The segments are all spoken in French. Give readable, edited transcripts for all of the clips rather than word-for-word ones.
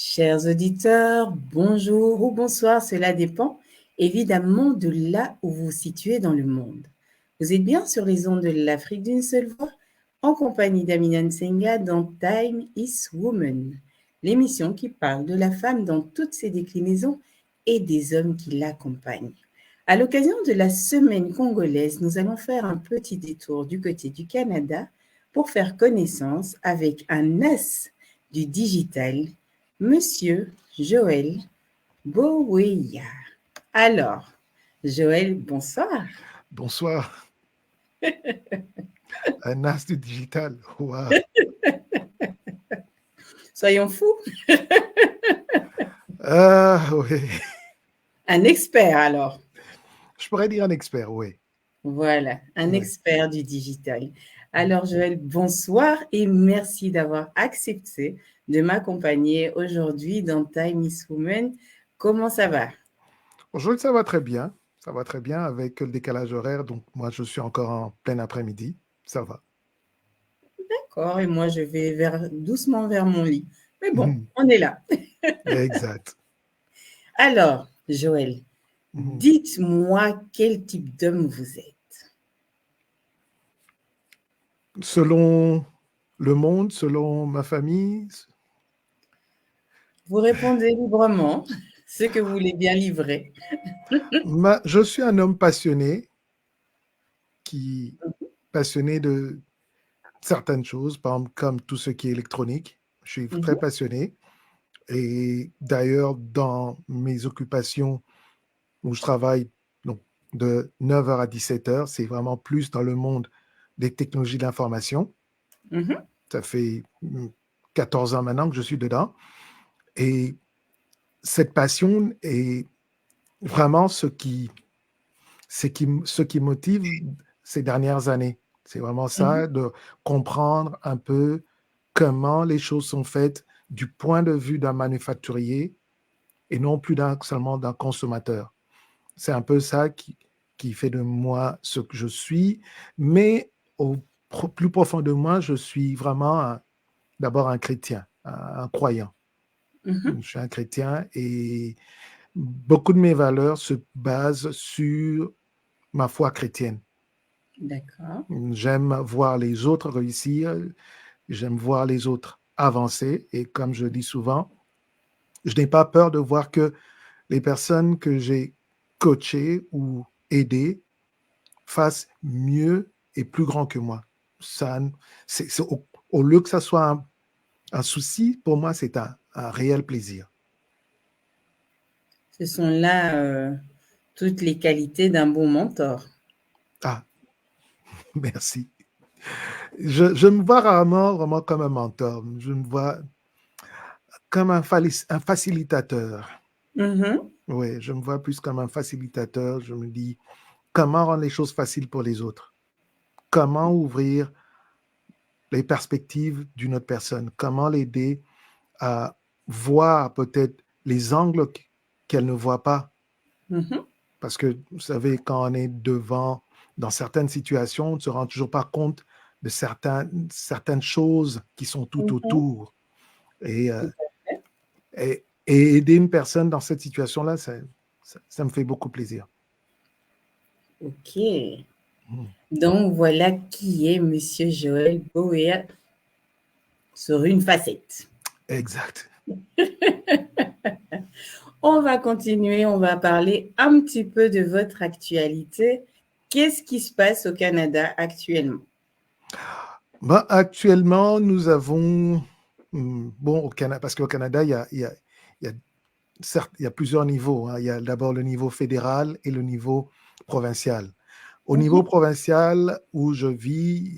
Chers auditeurs, bonjour ou bonsoir, cela dépend évidemment de là où vous vous situez dans le monde. Vous êtes bien sur les ondes de l'Afrique d'une seule voix, en compagnie d'Amina Nsenga dans Time is Woman, l'émission qui parle de la femme dans toutes ses déclinaisons et des hommes qui l'accompagnent. À l'occasion de la semaine congolaise, nous allons faire un petit détour du côté du Canada pour faire connaissance avec un as du digital, Monsieur Joël Boweya. Alors, Joël, bonsoir. Bonsoir, un as du digital. Waouh. Soyons fous. Ah oui, Un expert alors. je pourrais dire un expert, oui. Voilà, un Oui. expert du digital. Alors, Joël, bonsoir et merci d'avoir accepté de m'accompagner aujourd'hui dans Time is Woman. Comment ça va? Aujourd'hui, ça va très bien. Ça va très bien avec le décalage horaire. Donc, moi, je suis encore en plein après-midi. Ça va. D'accord, et moi je vais doucement vers mon lit. Mais bon, Mhm. on est là. Exact. Alors, Joël, Mhm. dites-moi quel type d'homme vous êtes. Selon le monde, selon ma famille, Vous répondez librement, ce que vous voulez bien livrer. je suis un homme passionné, qui passionné de certaines choses, par exemple, comme tout ce qui est électronique. Je suis très Mhm, passionné. Et d'ailleurs, dans mes occupations où je travaille donc, de 9h à 17h, c'est vraiment plus dans le monde des technologies de l'information. mhm, Ça fait 14 ans maintenant que je suis dedans. Et cette passion est vraiment ce qui motive ces dernières années. C'est vraiment mhm. ça, de comprendre un peu comment les choses sont faites du point de vue d'un manufacturier et non plus seulement d'un consommateur. C'est un peu ça qui fait de moi ce que je suis, mais plus profond de moi, je suis vraiment d'abord un chrétien, un croyant. Mhm. Je suis un chrétien et beaucoup de mes valeurs se basent sur ma foi chrétienne. D'accord. J'aime voir les autres réussir, j'aime voir les autres avancer et comme je dis souvent, je n'ai pas peur de voir que les personnes que j'ai coachées ou aidées fassent mieux et plus grand que moi. Ça, au lieu que ça soit un souci, pour moi, c'est un réel plaisir. Ce sont là toutes les qualités d'un bon mentor. Ah, merci. Je me vois rarement vraiment comme un mentor. Je me vois comme un facilitateur. Mhm, Oui, je me vois plus comme un facilitateur. Je me dis comment rendre les choses faciles pour les autres. Comment ouvrir les perspectives d'une autre personne. Comment l'aider à voir peut-être les angles qu'elle ne voit pas. mhm, Parce que, vous savez, quand on est devant, dans certaines situations, on ne se rend toujours pas compte de certaines choses qui sont tout mhm. autour. Et, Tout à fait. et aider une personne dans cette situation-là, ça me fait beaucoup plaisir. Ok. Mhm. Donc voilà qui est Monsieur Joël Bower sur une facette. Exact. On va continuer, on va parler un petit peu de votre actualité. Qu'est-ce qui se passe au Canada actuellement? Ben, actuellement, nous avons, bon, au Canada, parce qu'au Canada, il y a certes, il y a plusieurs niveaux, hein. Il y a d'abord le niveau fédéral et le niveau provincial. Au niveau Mhm, provincial où je vis,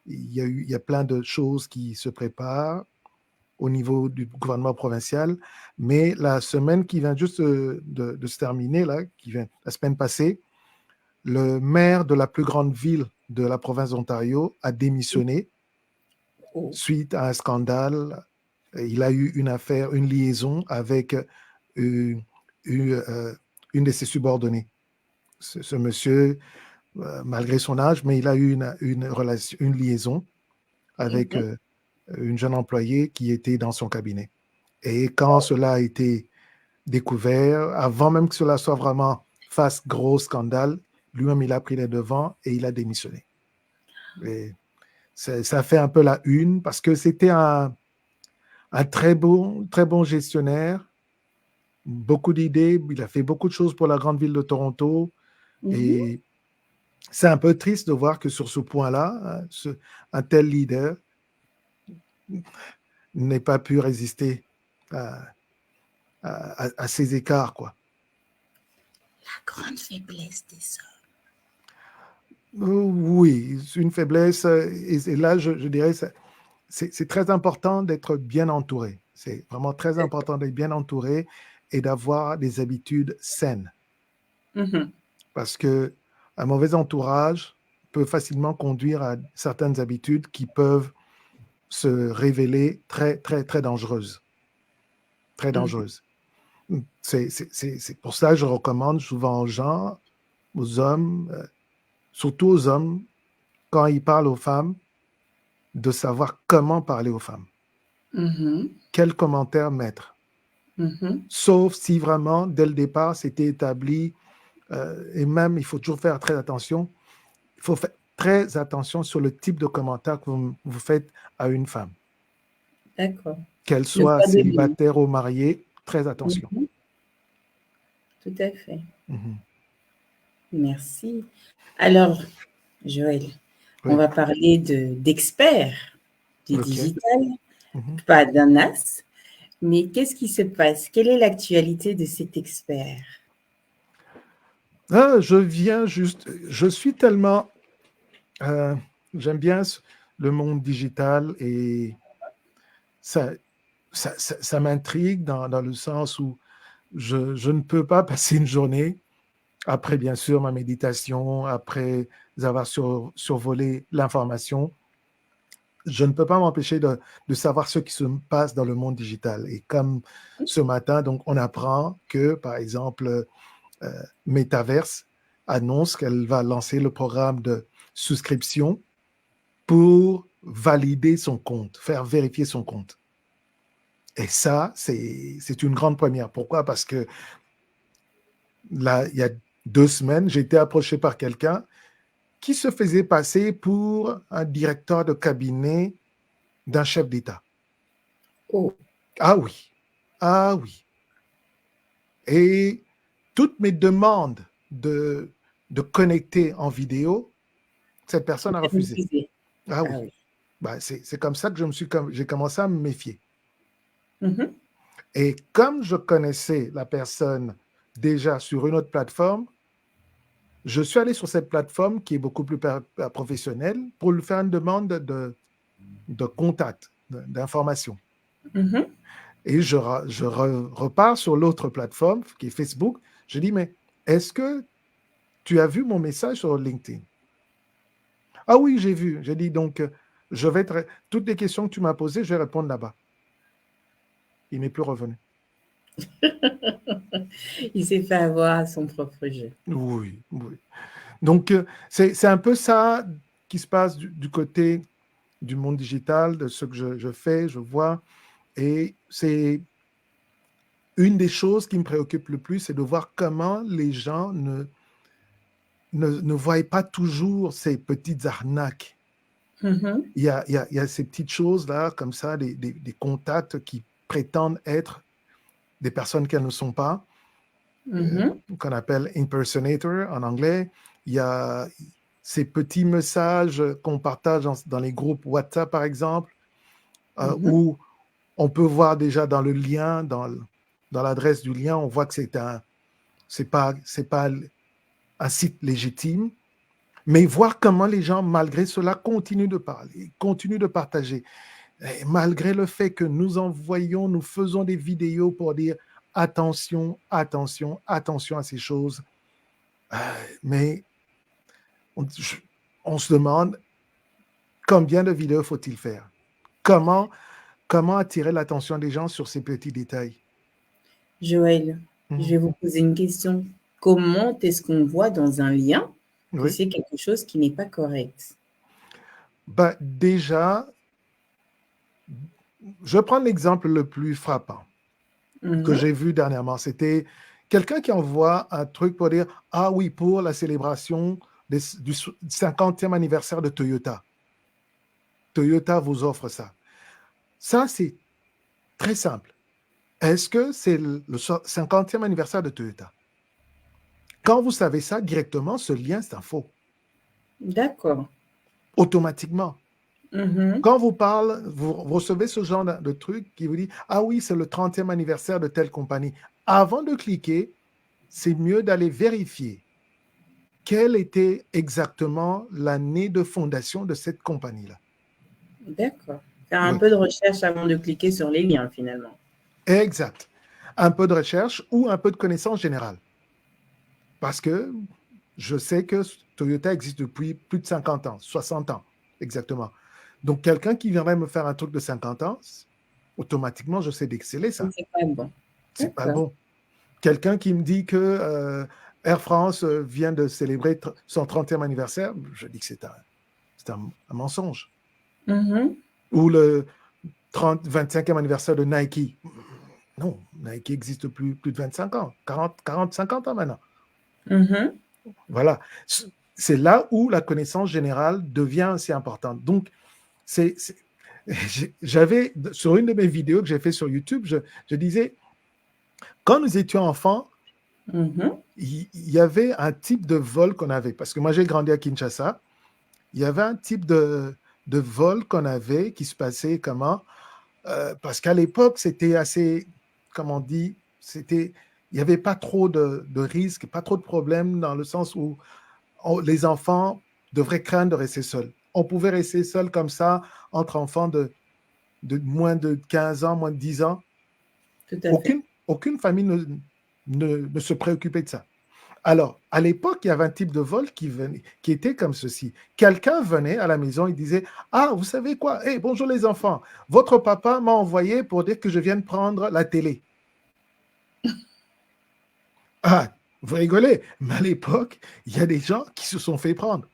il y a plein de choses qui se préparent au niveau du gouvernement provincial. Mais la semaine qui vient juste de se terminer, là, qui vient la semaine passée, le maire de la plus grande ville de la province d'Ontario a démissionné oh, suite à un scandale. Il a eu une affaire, une liaison avec une, une, une de ses subordonnées. Ce monsieur, malgré son âge, mais il a eu une relation, une liaison avec mhm, une jeune employée qui était dans son cabinet. Et quand cela a été découvert, avant même que cela soit vraiment fasse gros scandale, lui-même, il a pris les devants et il a démissionné. Et ça fait un peu la une parce que c'était un très bon gestionnaire, beaucoup d'idées, il a fait beaucoup de choses pour la grande ville de Toronto Mhm. et c'est un peu triste de voir que sur ce point-là, un tel leader n'ait pas pu résister à ces écarts, quoi. La grande faiblesse des Oui, une faiblesse, et là, je dirais, c'est très important d'être bien entouré. C'est vraiment très hommes. important d'être bien entouré et d'avoir des habitudes saines. Mhm. Parce que un mauvais entourage peut facilement conduire à certaines habitudes qui peuvent se révéler très, très, très dangereuses. Très Mhm. dangereuses. C'est pour ça que je recommande souvent aux gens, aux hommes, surtout aux hommes, quand ils parlent aux femmes, de savoir comment parler aux femmes, Mhm. quels commentaires mettre. Mhm. Sauf si vraiment, dès le départ, c'était établi, et même, il faut toujours faire très attention, il faut faire très attention sur le type de commentaire que vous faites à une femme. D'accord. Qu'elle Ne soit pas donner. célibataire ou mariée, très attention. Mhm. Tout à fait. Mhm. Merci. Alors, Joël, on Oui, va parler d'experts du ok. digital, Mhm. pas d'un as, mais qu'est-ce qui se passe? Quelle est l'actualité de cet expert? Ah, je suis tellement, euh, j'aime bien le monde digital et ça, ça m'intrigue dans le sens où je ne peux pas passer une journée après, bien sûr, ma méditation, après avoir survolé l'information, je ne peux pas m'empêcher de savoir ce qui se passe dans le monde digital. Et comme ce matin, donc, on apprend que, par exemple, Metaverse annonce qu'elle va lancer le programme de souscription pour valider son compte, faire vérifier son compte. Et ça, c'est une grande première. Pourquoi? Parce que là, il y a 2 semaines, j'ai été approché par quelqu'un qui se faisait passer pour un directeur de cabinet d'un chef d'État. Oh, Ah oui, ah oui. Et toutes mes demandes de connecter en vidéo, cette personne a bien refusé. refusé. Ah Ah oui. oui. Bah, c'est comme ça que j'ai commencé à me méfier. Mhm. Et comme je connaissais la personne déjà sur une autre plateforme, je suis allé sur cette plateforme qui est beaucoup plus professionnelle pour lui faire une demande de contact, d'information. Mhm. Et repars sur l'autre plateforme qui est Facebook. Je dis, mais est-ce que tu as vu mon message sur LinkedIn? Ah oui, j'ai vu. J'ai dit, donc, toutes les questions que tu m'as posées, je vais répondre là-bas. Il n'est plus revenu. Il s'est fait avoir à son propre jeu. Oui, oui. Donc, c'est un peu ça qui se passe du côté du monde digital, de ce que je fais, je vois. Et c'est une des choses qui me préoccupe le plus, c'est de voir comment les gens ne voient pas toujours ces petites arnaques. Mhm. Il y a ces petites choses-là, comme ça, des contacts qui prétendent être des personnes qu'elles ne sont pas, Mhm. qu'on appelle impersonator en anglais. Il y a ces petits messages qu'on partage dans les groupes WhatsApp, par exemple, Mhm. où on peut voir déjà dans le lien, dans l'adresse du lien, on voit que c'est pas un site légitime. Mais voir comment les gens, malgré cela, continuent de parler, continuent de partager. Et malgré le fait que nous faisons des vidéos pour dire attention, attention, attention à ces choses. Euh, mais on, on se demande combien de vidéos faut-il faire? Comment, comment attirer l'attention des gens sur ces petits détails? Joël, je Mhm. vais vous poser une question. Comment est-ce qu'on voit dans un lien que Oui. c'est quelque chose qui n'est pas correct? Bah, déjà, je prends l'exemple le plus frappant. que Mhm. j'ai vu dernièrement. C'était quelqu'un qui envoie un truc pour dire, ah oui, pour la célébration du 50e anniversaire de Toyota. Toyota vous offre ça. Ça, c'est très simple. Est-ce que c'est le 50e anniversaire de Toyota? Quand vous savez ça directement, ce lien, c'est un faux. D'accord. Automatiquement. Mhm. Quand vous recevez ce genre de truc qui vous dit, ah oui, c'est le 30e anniversaire de telle compagnie. Avant de cliquer, c'est mieux d'aller vérifier quelle était exactement l'année de fondation de cette compagnie-là. D'accord. Faire un Oui, peu de recherche avant de cliquer sur les liens, finalement. exact. Un peu de recherche ou un peu de connaissance générale. Parce que je sais que Toyota existe depuis plus de 50 ans, 60 ans, exactement. Donc, quelqu'un qui viendrait me faire un truc de 50 ans, automatiquement, je sais d'exceller Donc, ça. c'est pas bon. C'est pas D'accord. bon. Quelqu'un qui me dit que Air France vient de célébrer son 30e anniversaire, je dis que c'est un mensonge. Mhm. Ou le 25e anniversaire de Nike. Non, Nike existe plus de 25 ans, 40, 50 ans maintenant. Mhm. Voilà. C'est là où la connaissance générale devient assez importante. Donc, j'avais, sur une de mes vidéos que j'ai fait sur YouTube, je disais, quand nous étions enfants, Mhm. il y avait un type de vol qu'on avait. Parce que moi, j'ai grandi à Kinshasa. Il y avait un type de vol qu'on avait qui se passait comment? Parce qu'à l'époque, c'était assez, comme on dit, il n'y avait pas trop de risques, pas trop de problèmes dans le sens où les enfants devraient craindre de rester seuls. On pouvait rester seul comme ça entre enfants de moins de 15 ans, moins de 10 ans. Tout à fait. Aucune famille ne se préoccupait de ça. Alors, à l'époque, il y avait un type de vol qui était comme ceci. Quelqu'un venait à la maison, il disait, ah, vous savez quoi? Hey, bonjour les enfants, votre papa m'a envoyé pour dire que je vienne prendre la télé. Ah, vous rigolez, mais à l'époque, il y a des gens qui se sont fait prendre.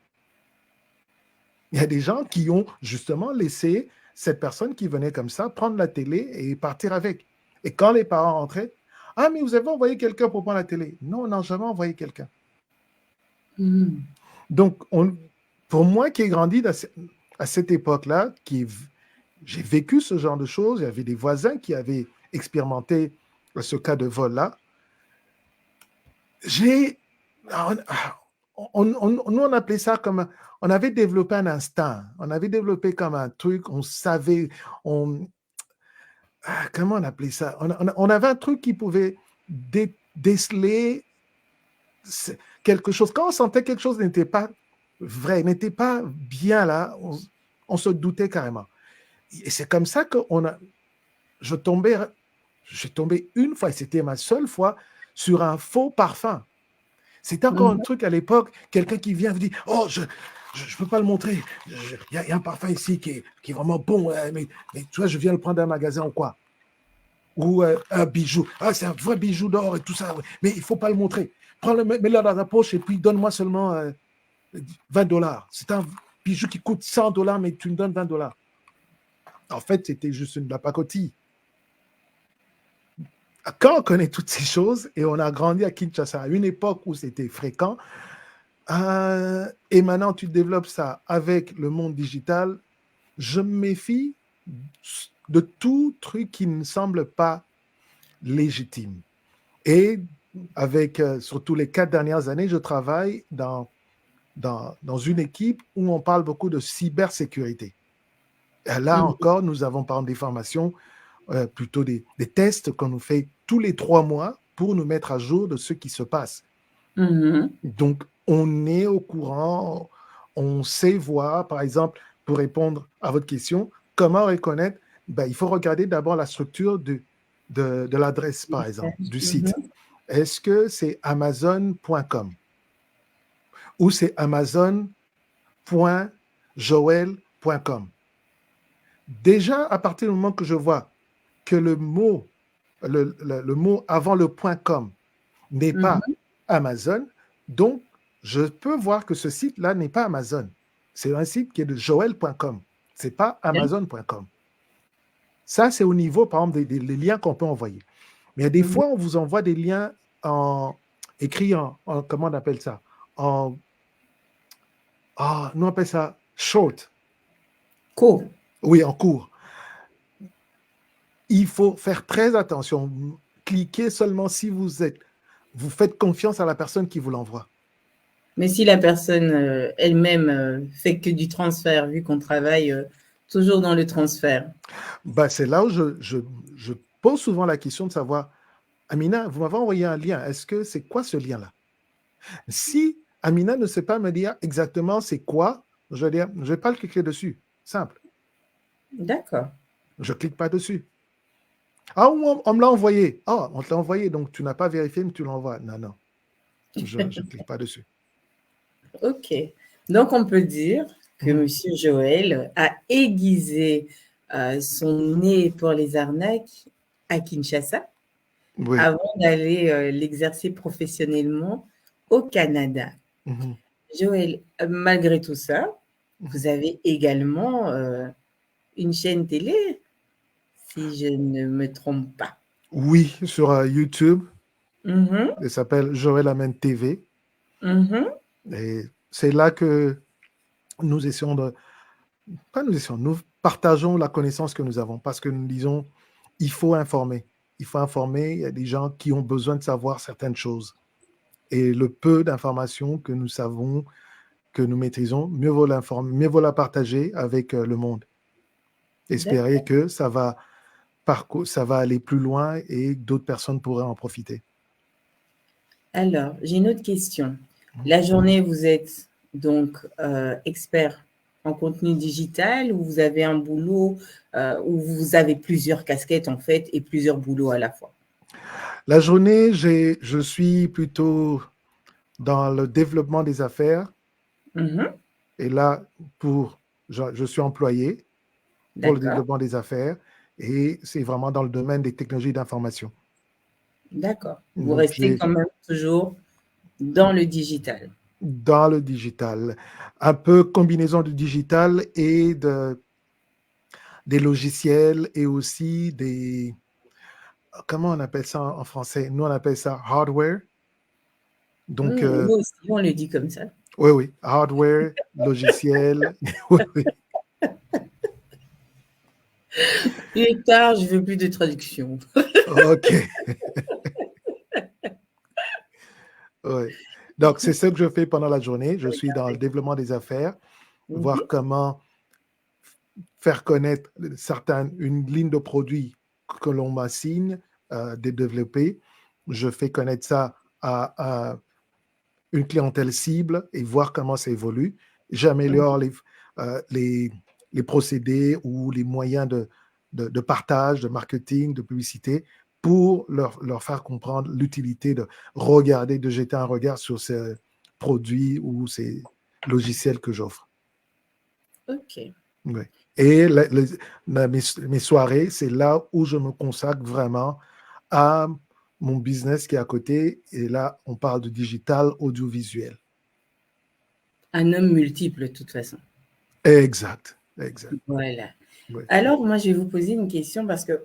Il y a des gens qui ont justement laissé cette personne qui venait comme ça prendre la télé et partir avec. Et quand les parents rentraient, ah, mais vous avez envoyé quelqu'un pour prendre la télé. Non, on n'a jamais envoyé quelqu'un. Mhm. Donc, pour moi qui ai grandi à cette époque-là, j'ai vécu ce genre de choses, il y avait des voisins qui avaient expérimenté ce cas de vol-là. J'ai, nous, on appelait ça comme, on avait développé un instinct, on avait développé comme un truc, on savait, comment on appelait ça? On avait un truc qui pouvait déceler quelque chose. Quand on sentait quelque chose n'était pas vrai, n'était pas bien là, on se doutait carrément. Et c'est comme ça que je tombais, j'ai tombé une fois, et c'était ma seule fois, sur un faux parfum. C'était encore un Mhm. truc à l'époque, quelqu'un qui vient vous dit, oh, je ne peux pas le montrer, il y a un parfum ici qui est vraiment bon, mais tu vois, je viens le prendre d'un magasin ou quoi. Ou un bijou. Ah, c'est un vrai bijou d'or et tout ça, ouais. Mais il ne faut pas le montrer. Prends-le, mets-le dans ta poche et puis donne-moi seulement $20. C'est un bijou qui coûte $100, mais tu me donnes $20. En fait, c'était juste de la pacotille. Quand on connaît toutes ces choses et on a grandi à Kinshasa à une époque où c'était fréquent, et maintenant tu développes ça avec le monde digital, je me méfie de tout truc qui ne semble pas légitime. Et avec surtout les 4 dernières années, je travaille dans une équipe où on parle beaucoup de cybersécurité. Et là Mhm. encore, nous avons par exemple des formations, plutôt des tests qu'on nous fait tous les 3 mois pour nous mettre à jour de ce qui se passe. Mhm. Donc, on est au courant, on sait voir, par exemple, pour répondre à votre question, comment reconnaître, ben, il faut regarder d'abord la structure de l'adresse, par exemple, du site. Mhm. Est-ce que c'est amazon.com ou c'est amazon.joel.com? Déjà, à partir du moment que je vois que le mot avant le .com n'est pas Mhm. Amazon, donc je peux voir que ce site-là n'est pas Amazon. C'est un site qui est de joel.com. Ce n'est pas amazon.com. Ça, c'est au niveau, par exemple, des liens qu'on peut envoyer. Mais des fois, on vous envoie des liens écrits comment on appelle ça? Nous on appelle ça short. Cool. Oui, en cours. Il faut faire très attention. Cliquez seulement si vous faites confiance à la personne qui vous l'envoie. Mais si la personne elle-même fait que du transfert, vu qu'on travaille toujours dans le transfert. C'est là où je pose souvent la question de savoir, Amina, vous m'avez envoyé un lien. C'est quoi ce lien-là? Si Amina ne sait pas me dire exactement c'est quoi, je vais dire, je ne vais pas le cliquer dessus. Simple. D'accord. Je ne clique pas dessus. On me l'a envoyé. On te l'a envoyé, donc tu n'as pas vérifié, mais tu l'envoies. Non. Je ne clique pas dessus. Ok. Donc, on peut dire que Mhm. Monsieur Joël a aiguisé son nez pour les arnaques à Kinshasa Oui. avant d'aller l'exercer professionnellement au Canada. Mhm. Joël, malgré tout ça, Mhm. vous avez également une chaîne télé, si je ne me trompe pas. Oui, sur YouTube. Mhm, Elle s'appelle Joël Amen TV. mhm. Et c'est là que nous essayons nous partageons la connaissance que nous avons parce que nous disons, il faut informer. Il faut informer, il y a des gens qui ont besoin de savoir certaines choses. Et le peu d'informations que nous savons, que nous maîtrisons, mieux vaut la partager avec le monde. Espérer D'accord. que ça va aller plus loin et d'autres personnes pourraient en profiter. Alors, j'ai une autre question. La journée, vous êtes donc expert en contenu digital ou vous avez un boulot où vous avez plusieurs casquettes en fait et plusieurs boulots à la fois? La journée, je suis plutôt dans le développement des affaires. Mhm, Et là, je suis employé pour le d'accord, développement des affaires et c'est vraiment dans le domaine des technologies d'information. d'accord. Vous Donc, restez quand même toujours dans le digital. dans le digital, un peu combinaison du digital et des logiciels et aussi comment on appelle ça en français? Nous, on appelle ça hardware. Donc, Nous aussi, on le dit comme ça. oui, hardware, logiciel. Oui, oui. Il est tard, je veux plus de traduction. OK. Ouais. Donc, c'est ce que je fais pendant la journée. Je suis dans le Regardez. développement des affaires, voir Mhm, comment faire connaître une ligne de produits que l'on m'assigne de développer. Je fais connaître ça à une clientèle cible et voir comment ça évolue. J'améliore les procédés ou les moyens de partage, de marketing, de publicité pour leur faire comprendre l'utilité de regarder, de jeter un regard sur ces produits ou ces logiciels que j'offre. ok. Oui. Et mes soirées, c'est là où je me consacre vraiment à mon business qui est à côté. Et là, on parle de digital audiovisuel. Un homme multiple, de toute façon. Exact, exact. Voilà. Oui. Alors, moi, je vais vous poser une question parce que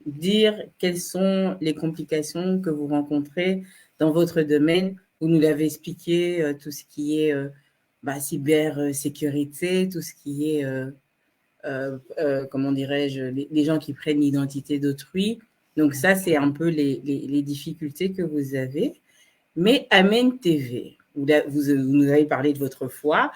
dire quelles sont les complications que vous rencontrez dans votre domaine, vous nous l'avez expliqué, tout ce qui est cybersécurité, tout ce qui est, comment dirais-je, les gens qui prennent l'identité d'autrui. Donc ça, c'est un peu les difficultés que vous avez. Mais Amen TV, vous nous avez parlé de votre foi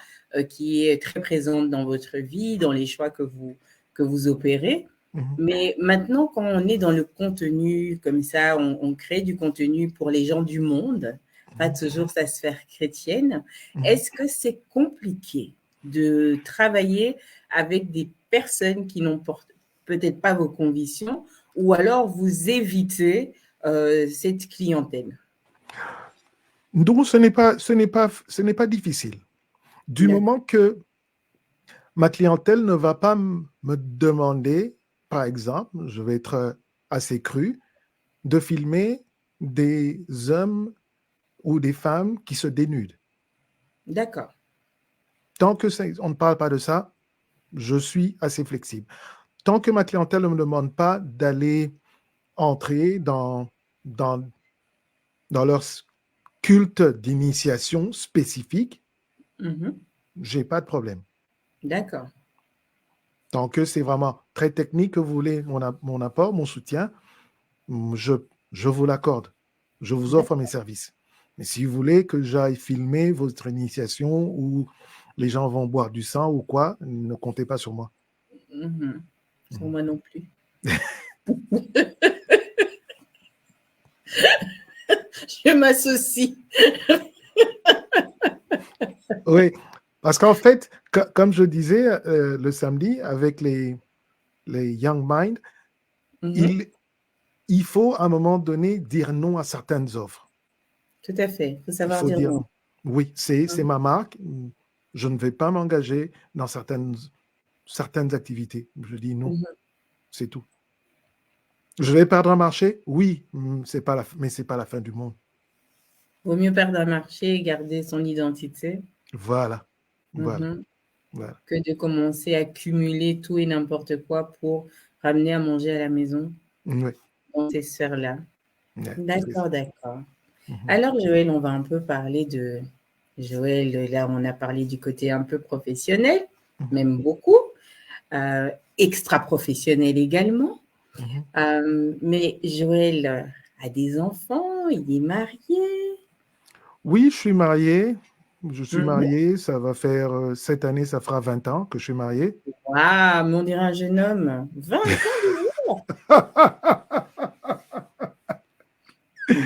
qui est très présente dans votre vie, dans les choix que vous opérez. Mhm. Mais maintenant, quand on est dans le contenu comme ça, on crée du contenu pour les gens du monde, pas Mhm. toujours sa sphère chrétienne, Mhm. est-ce que c'est compliqué de travailler avec des personnes qui n'ont peut-être pas vos convictions ou alors vous évitez cette clientèle? Donc, ce n'est pas difficile. Du D'accord. moment que ma clientèle ne va pas me demander, par exemple, je vais être assez cru, de filmer des hommes ou des femmes qui se dénudent. D'accord. Tant que on ne parle pas de ça, je suis assez flexible. Tant que ma clientèle ne me demande pas d'aller entrer dans dans, dans leur culte d'initiation spécifique, Mhm. j'ai pas de problème. D'accord. Tant que c'est vraiment très technique que vous voulez mon apport, mon soutien, je, je vous l'accorde. Je vous offre mes D'accord. services. Mais si vous voulez que j'aille filmer votre initiation ou les gens vont boire du sang ou quoi, ne comptez pas sur moi. Mhm. Sur Mhm. moi non plus. Je m'associe. Oui, parce qu'en fait, comme je disais le samedi avec les Young Minds, Mhm. il, il faut à un moment donné dire non à certaines offres. Tout à fait. Il faut Il savoir faut dire dire non. non. Oui, c'est Mhm. ma marque. Je ne vais pas m'engager dans certaines activités. Je dis non, Mhm. c'est tout. Je vais perdre un marché? Oui, mais c'est pas la fin du monde. Vaut mieux perdre un marché et garder son identité, Voilà, voilà, mhm, voilà. que de commencer à cumuler tout et n'importe quoi pour ramener à manger à la maison Oui, dans ces sphères-là. ouais, c'est ça. D'accord, d'accord. Mhm, Alors, Joël, on va un peu parler de Joël. Là, on a parlé du côté un peu professionnel, mhm, même beaucoup, euh, extra-professionnel également. mhm. Mais Joël a des enfants, il est marié. Oui, je suis marié. Je suis Mhm. marié. Ça va faire, cette année, ça fera 20 ans que je suis marié. Waouh, mais on dirait un jeune homme. 20 ans déjà.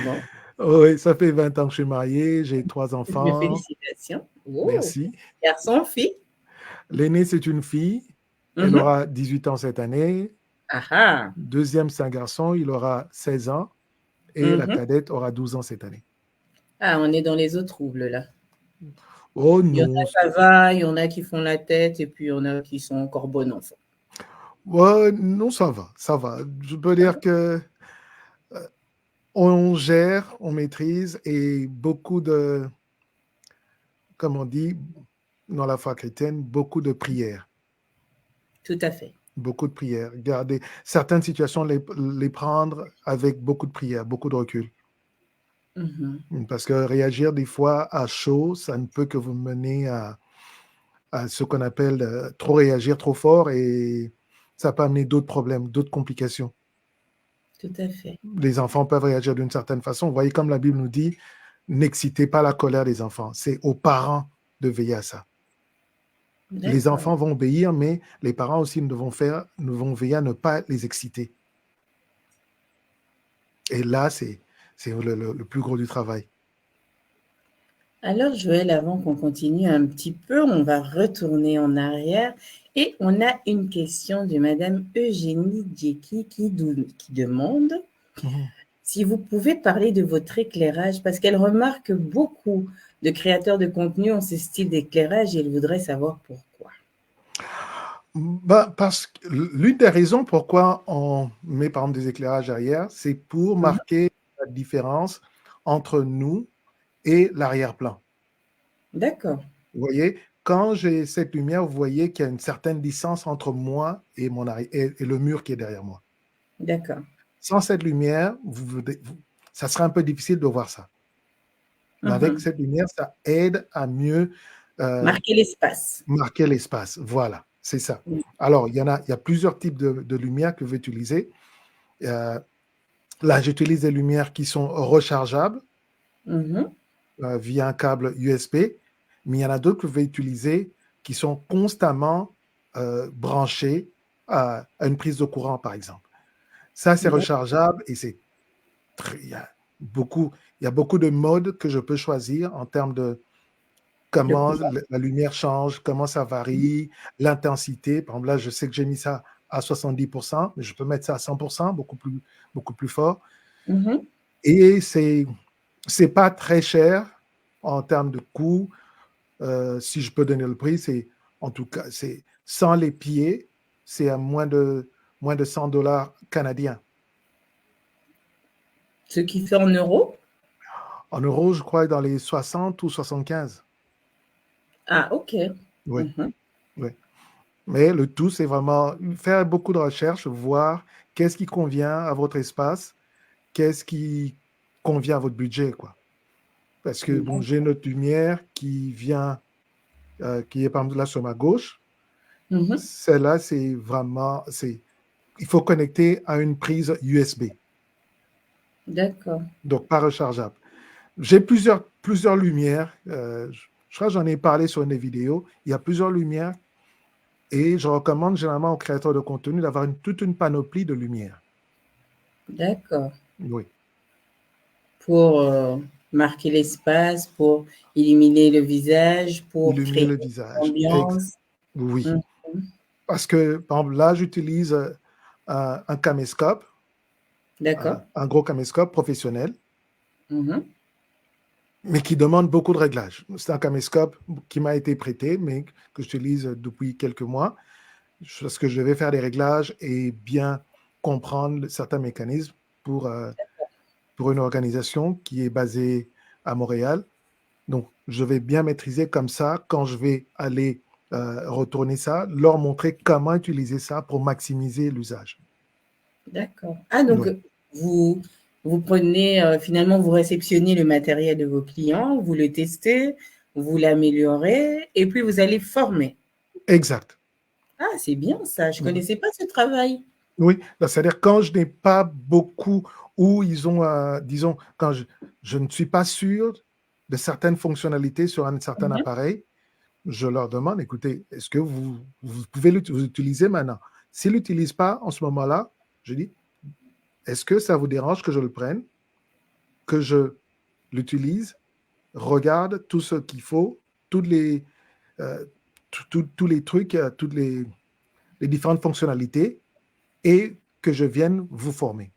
Bon, Oui, ça fait 20 ans que je suis marié. J'ai 3 mes enfants. félicitations. Oh, Merci. garçon, fille. L'aînée, c'est une fille. Elle Mhm. aura 18 ans cette année. Ah ah. Deuxième, c'est un garçon. Il aura 16 ans. Et la Mhm. cadette aura 12 ans cette année. Ah, on est dans les eaux troubles là. Oh Il y en non, a, ça va, il y en a qui font la tête, et puis il y en a qui sont encore bon enfants. ouais, non, ça va, ça va. Je peux dire que on gère, on maîtrise et beaucoup de, comme on dit dans la foi chrétienne, beaucoup de prières. Tout à fait. Beaucoup de prières. Garder certaines situations, les prendre avec beaucoup de prières, beaucoup de recul. Mhm. Parce que réagir des fois à chaud, ça ne peut que vous mener à ce qu'on appelle trop réagir trop fort et ça peut amener d'autres problèmes, d'autres complications. Tout à fait. Les enfants peuvent réagir d'une certaine façon. Vous voyez, comme la Bible nous dit, n'excitez pas la colère des enfants. C'est aux parents de veiller à ça. Les D'accord. enfants vont obéir, mais les parents aussi nous vont veiller à ne pas les exciter. Et là, c'est le plus gros du travail. Alors, Joël, avant qu'on continue un petit peu, on va retourner en arrière et on a une question de Madame Eugénie Djeki qui demande Mhm. si vous pouvez parler de votre éclairage, parce qu'elle remarque que beaucoup de créateurs de contenu ont ce style d'éclairage et elle voudrait savoir pourquoi. Ben, parce que l'une des raisons pourquoi on met par exemple des éclairages arrière, c'est pour Mhm. marquer la différence entre nous et l'arrière-plan. D'accord, Vous voyez, quand j'ai cette lumière, vous voyez qu'il y a une certaine distance entre moi et, et le mur qui est derrière moi. d'accord. Sans cette lumière, ça serait un peu difficile de voir ça. Mais avec Mhm. cette lumière, ça aide à mieux euh, Marquer l'espace. marquer l'espace. Voilà, c'est ça. Mhm. Alors, il y a plusieurs types de lumière que je vais utiliser. Euh, Là, j'utilise des lumières qui sont rechargeables Mhm. via un câble USB, mais il y en a d'autres que je vais utiliser qui sont constamment branchées à une prise de courant, par exemple. Ça, c'est D'ac- rechargeable et il y a il y a beaucoup de modes que je peux choisir en termes de De comment couleur. la lumière change, comment ça varie, l'intensité. Par exemple, là, je sais que j'ai mis ça à 70%, mais je peux mettre ça à 100%, beaucoup plus fort. Mhm. Et c'est pas très cher en termes de coût. Si je peux donner le prix, c'est en tout cas, c'est sans les pieds, c'est à moins de 100 dollars canadiens. Ce qui fait en euros. En euros, je crois dans les 60 ou 75. Ah, ok. Oui, Mhm. oui. Mais le tout, c'est vraiment faire beaucoup de recherches, voir qu'est-ce qui convient à votre espace, qu'est-ce qui convient à votre budget, quoi. Parce que, bon, j'ai une autre lumière qui vient, qui est par exemple là sur ma gauche. Mhm. Celle-là, il faut connecter à une prise USB, D'accord. donc pas rechargeable. J'ai plusieurs lumières. Je crois que j'en ai parlé sur une des vidéos. Il y a plusieurs lumières et je recommande généralement aux créateurs de contenu d'avoir toute une panoplie de lumières. D'accord. Oui, Pour marquer l'espace, pour illuminer le visage, pour illuminer créer le une visage. ambiance. Oui. Mhm. Parce que, par exemple, là, j'utilise un caméscope, D'accord. un gros caméscope professionnel, Mhm. mais qui demande beaucoup de réglages. C'est un caméscope qui m'a été prêté, mais que j'utilise depuis quelques mois, parce que je vais faire des réglages et bien comprendre certains mécanismes pour, euh, pour une organisation qui est basée à Montréal. Donc, je vais bien maîtriser comme ça quand je vais aller retourner ça, leur montrer comment utiliser ça pour maximiser l'usage. D'accord. Ah, donc Oui, vous, vous prenez, finalement, vous réceptionnez le matériel de vos clients, vous le testez, vous l'améliorez, et puis vous allez former. exact. Ah, c'est bien ça, je ne Oui, connaissais pas ce travail. oui. C'est-à-dire quand je n'ai pas beaucoup, ou ils ont, disons, quand je ne suis pas sûr de certaines fonctionnalités sur un certain Mhm. appareil, je leur demande, écoutez, est-ce que vous pouvez l'utiliser maintenant? S'ils ne l'utilisent pas en ce moment-là, je dis, est-ce que ça vous dérange que je le prenne, que je l'utilise, regarde tout ce qu'il faut, toutes les, euh, tous les trucs, toutes les différentes fonctionnalités, et que je vienne vous former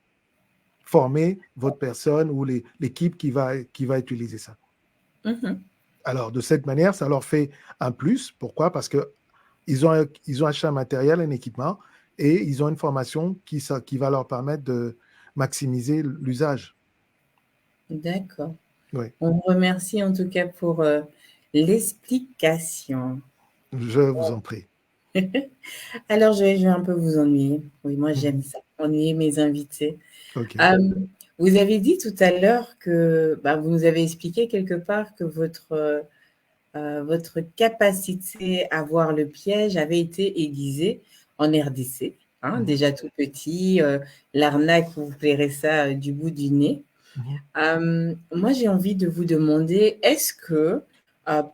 votre personne ou l'équipe qui va utiliser ça. Mhm. Alors, de cette manière, ça leur fait un plus. Pourquoi? Parce qu'ils ont acheté un matériel, un équipement, et ils ont une formation qui va leur permettre de maximiser l'usage. D'accord. Oui, On vous remercie en tout cas pour l'explication. je vous en prie. Alors, je vais un peu vous ennuyer. Oui, moi j'aime Mhm. ça, ennuyer mes invités. OK. Euh, Vous avez dit tout à l'heure que bah, vous nous avez expliqué quelque part que votre capacité à voir le piège avait été aiguisée en RDC, hein, Mhm. déjà tout petit, l'arnaque, vous verrez ça du bout du nez. Mhm. Moi, j'ai envie de vous demander, est-ce que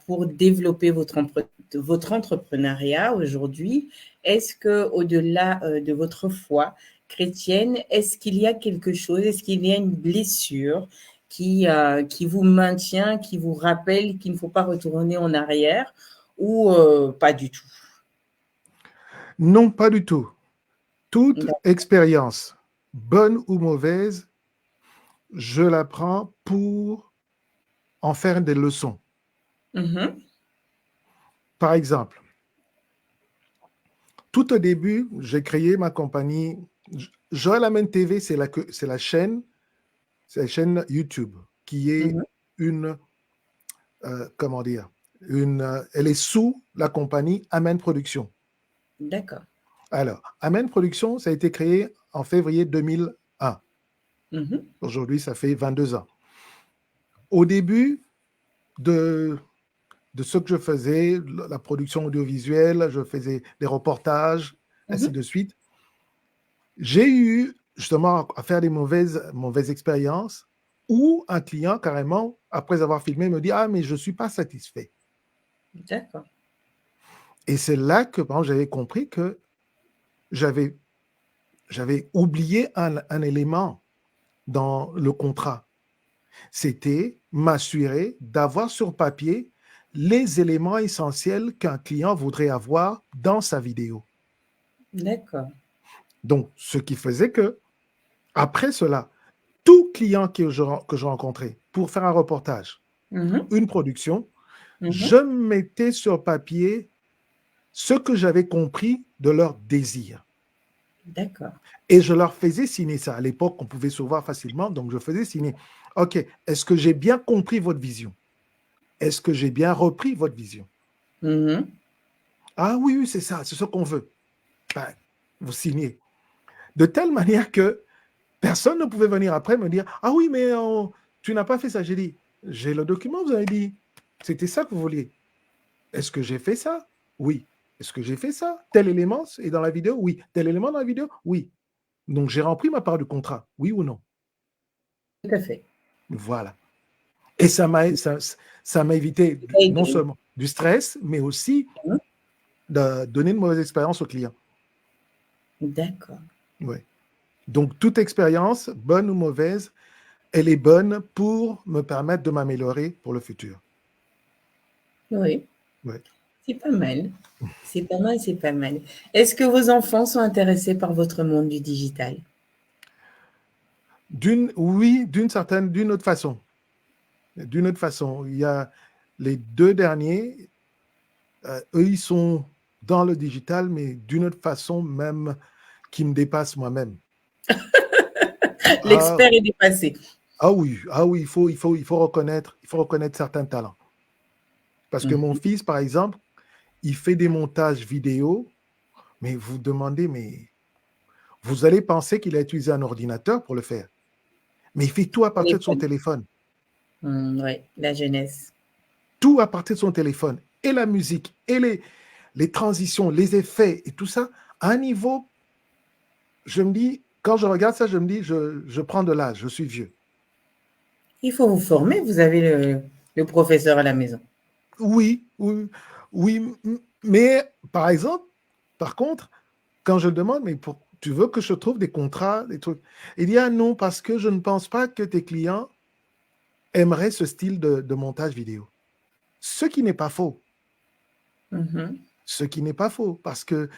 pour développer votre entrepreneuriat aujourd'hui, est-ce que au-delà de votre foi chrétienne, est-ce qu'il y a quelque chose, est-ce qu'il y a une blessure qui vous maintient, qui vous rappelle qu'il ne faut pas retourner en arrière ou pas du tout? Non, pas du tout. Toute D'ac- expérience, bonne ou mauvaise, je la prends pour en faire des leçons. Mhm, Par exemple, tout au début, j'ai créé ma compagnie. Joël Amen TV, c'est la chaîne YouTube qui est mhm, une, comment dire, elle est sous la compagnie Amen Production. d'accord. Alors, Amen Production, ça a été créé en février 2001. Mhm, Aujourd'hui, ça fait 22 ans. Au début de ce que je faisais, la production audiovisuelle, je faisais des reportages, ainsi mhm, de suite. J'ai eu justement à faire des mauvaises expériences où un client, carrément, après avoir filmé, me dit: Ah, mais je ne suis pas satisfait. d'accord. Et c'est là que, par exemple, j'avais compris que j'avais, j'avais oublié un élément dans le contrat. C'était m'assurer d'avoir sur papier les éléments essentiels qu'un client voudrait avoir dans sa vidéo. D'accord. Donc, ce qui faisait que, après cela, tout client que je rencontrais pour faire un reportage, Mhm, une production, mhm, je mettais sur papier ce que j'avais compris de leur désir. d'accord. Et je leur faisais signer ça. À l'époque, on pouvait se voir facilement, donc je faisais signer. OK, est-ce que j'ai bien compris votre vision? Est-ce que j'ai bien repris votre vision? Mhm. Ah oui, oui, c'est ça, c'est ce qu'on veut. Ben, vous signez. De telle manière que Personne ne pouvait venir après me dire, ah oui, mais tu n'as pas fait ça. J'ai dit, j'ai le document, vous avez dit, c'était ça que vous vouliez. Est-ce que j'ai fait ça? Oui. Est-ce que j'ai fait ça? Tel élément est dans la vidéo? Oui. Tel élément dans la vidéo? Oui. Donc, j'ai rempli ma part du contrat. Oui ou non? Tout à fait. Voilà. Et ça m'a évité non Et- seulement du stress, mais aussi de donner une mauvaise expérience au client. D'accord. Ouais. Donc, toute expérience, bonne ou mauvaise, elle est bonne pour me permettre de m'améliorer pour le futur. Oui, Ouais. c'est pas mal. C'est pas mal, c'est pas mal. Est-ce que vos enfants sont intéressés par votre monde du digital? Oui, d'une autre façon. D'une autre façon. Il y a les deux derniers, eux, ils sont dans le digital, mais d'une autre façon même qui me dépasse moi-même. Ah, L'expert est dépassé. oui, il faut reconnaître certains talents. Parce que mon Mhm. fils, par exemple, il fait des montages vidéo, mais vous demandez, mais vous allez penser qu'il a utilisé un ordinateur pour le faire. Mais il fait tout à partir de son Téléphone. téléphone. Oui, la jeunesse. Tout à partir de son téléphone. Et la musique, et les transitions, les effets, et tout ça, à un niveau, je me dis, quand je regarde ça, je me dis, je prends de l'âge, je suis vieux. Il faut vous former, vous avez le professeur à la maison. Oui, oui, oui, mais par exemple, par contre, quand je demande, mais tu veux que je trouve des contrats, des trucs, il dit, ah non, parce que je ne pense pas que tes clients aimeraient ce style de montage vidéo. Ce qui n'est pas faux. Mhm. Ce qui n'est pas faux, parce que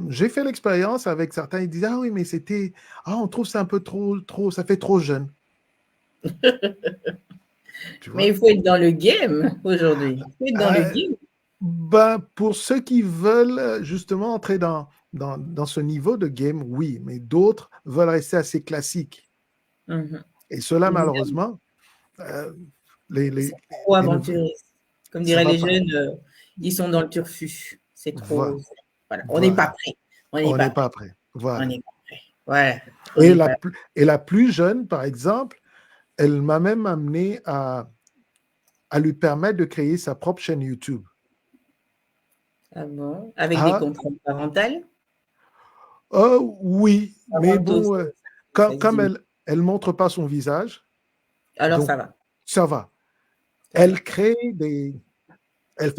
j'ai fait l'expérience avec certains, ils disent, ah oui, mais on trouve ça un peu trop, ça fait trop jeune. Tu Mais vois? il faut être dans le game aujourd'hui. Il faut être dans le Euh, game. pour ceux qui veulent justement entrer dans ce niveau de game, oui, mais d'autres veulent rester assez classiques. Mhm. Et cela, Évidemment. malheureusement, euh, les, Ils les, sont trop les nouveaux, aventuristes. Comme ça diraient va les pas. jeunes, ils sont dans le turfu. C'est Voilà, trop. Voilà. On n'est pas voilà. prêt. On n'est On pas n'est prêt. pas prêt. On Voilà. n'est pas prêt. Voilà. On Et n'est la, pas. et la plus jeune, par exemple, elle m'a même amené à lui permettre de créer sa propre chaîne YouTube. Ah bon? Avec des Ah, contraintes parentales? oui, mais Parentaux, bon, ça se comme dit. elle montre pas son visage, Alors donc ça va. ça va. Ça va. Elle fait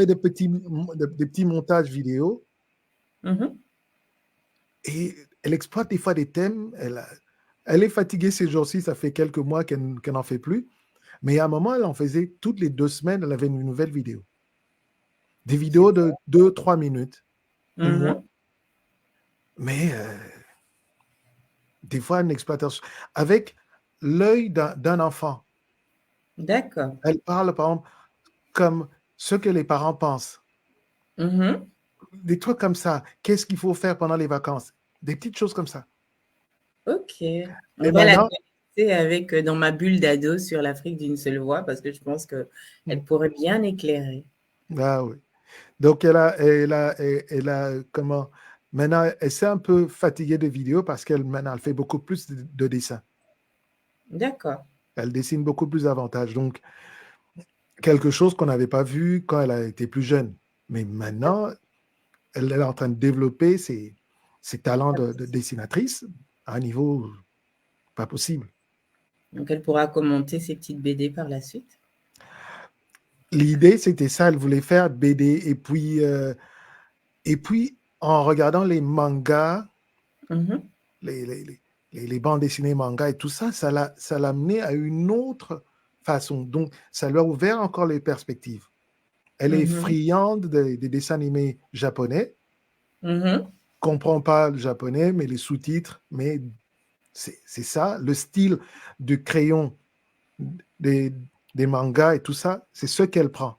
des petits montages vidéo Mhm. et elle exploite des fois des thèmes. Elle est fatiguée ces jours-ci, ça fait quelques mois qu'elle n'en fait plus. Mais à un moment, elle en faisait toutes les 2 semaines, elle avait une nouvelle vidéo. Des vidéos Super. de 2, 3 minutes ou moins. Mhm. Mais des fois, une exploitation. Avec l'œil d'un enfant. D'accord. Elle parle, par exemple, comme ce que les parents pensent. Mhm. Des trucs comme ça. Qu'est-ce qu'il faut faire pendant les vacances? Des petites choses comme ça. Ok. On Et va la maintenant, connecter avec dans ma bulle d'ado sur l'Afrique d'une seule voix parce que je pense qu'elle pourrait bien éclairer. ah oui. Donc, comment, maintenant, elle s'est un peu fatiguée de vidéos parce maintenant, elle fait beaucoup plus de dessins. D'accord. Elle dessine beaucoup plus davantage. Donc, quelque chose qu'on n'avait pas vu quand elle a été plus jeune. Mais maintenant, elle est en train de développer ses talents de dessinatrice à un niveau pas possible. Donc elle pourra commenter ses petites BD par la suite. L'idée, c'était ça, elle voulait faire BD et puis en regardant les mangas, Mhm. les, les, les bandes dessinées mangas et tout ça, ça l'a amené à une autre façon. Donc, ça lui a ouvert encore les perspectives. Elle est Mhm. friande des dessins animés japonais, Mhm. comprend pas le japonais, mais les sous-titres, mais c'est ça, le style du crayon des, des mangas et tout ça, c'est ce qu'elle prend.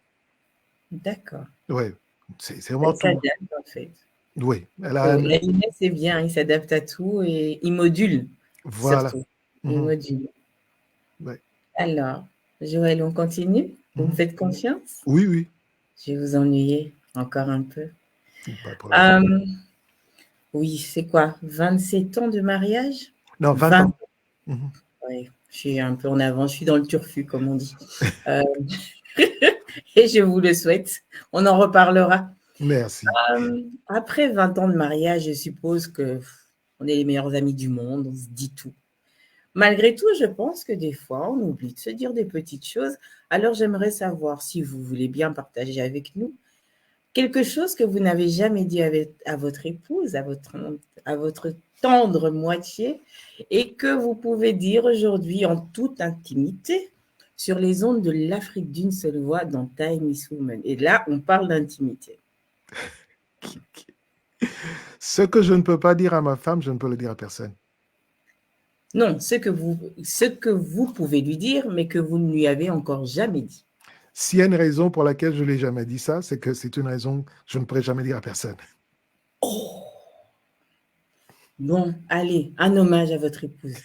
D'accord. Ouais, c'est vraiment Elle tout. s'adapte en fait. Oui, elle a La jeunesse, c'est bien, il s'adapte à tout et il module voilà. surtout. Il Mhm. module. Ouais. Alors, Joël, on continue? Vous me Mhm. faites confiance? Oui, oui, Je vais vous ennuyer encore un peu. pas de problème. Euh, oui, c'est quoi? 27 ans de mariage? Non, 20 20, ans. Mhm. Ouais, je suis un peu en avance, je suis dans le turfu, comme on dit. Euh, et je vous le souhaite. On en reparlera. Merci. Après 20 ans de mariage, je suppose que on est les meilleurs amis du monde, on se dit tout. Malgré tout, je pense que des fois, on oublie de se dire des petites choses. Alors, j'aimerais savoir si vous voulez bien partager avec nous quelque chose que vous n'avez jamais dit à votre épouse, à votre tendre moitié, et que vous pouvez dire aujourd'hui en toute intimité sur les ondes de l'Afrique d'une seule voix dans Time is Woman. Et là, on parle d'intimité. Ce que je ne peux pas dire à ma femme, je ne peux le dire à personne. Non, ce que vous pouvez lui dire, mais que vous ne lui avez encore jamais dit. S'il y a une raison pour laquelle je ne l'ai jamais dit ça, c'est que c'est une raison que je ne pourrais jamais dire à personne. Oh, bon, allez, un hommage à votre épouse.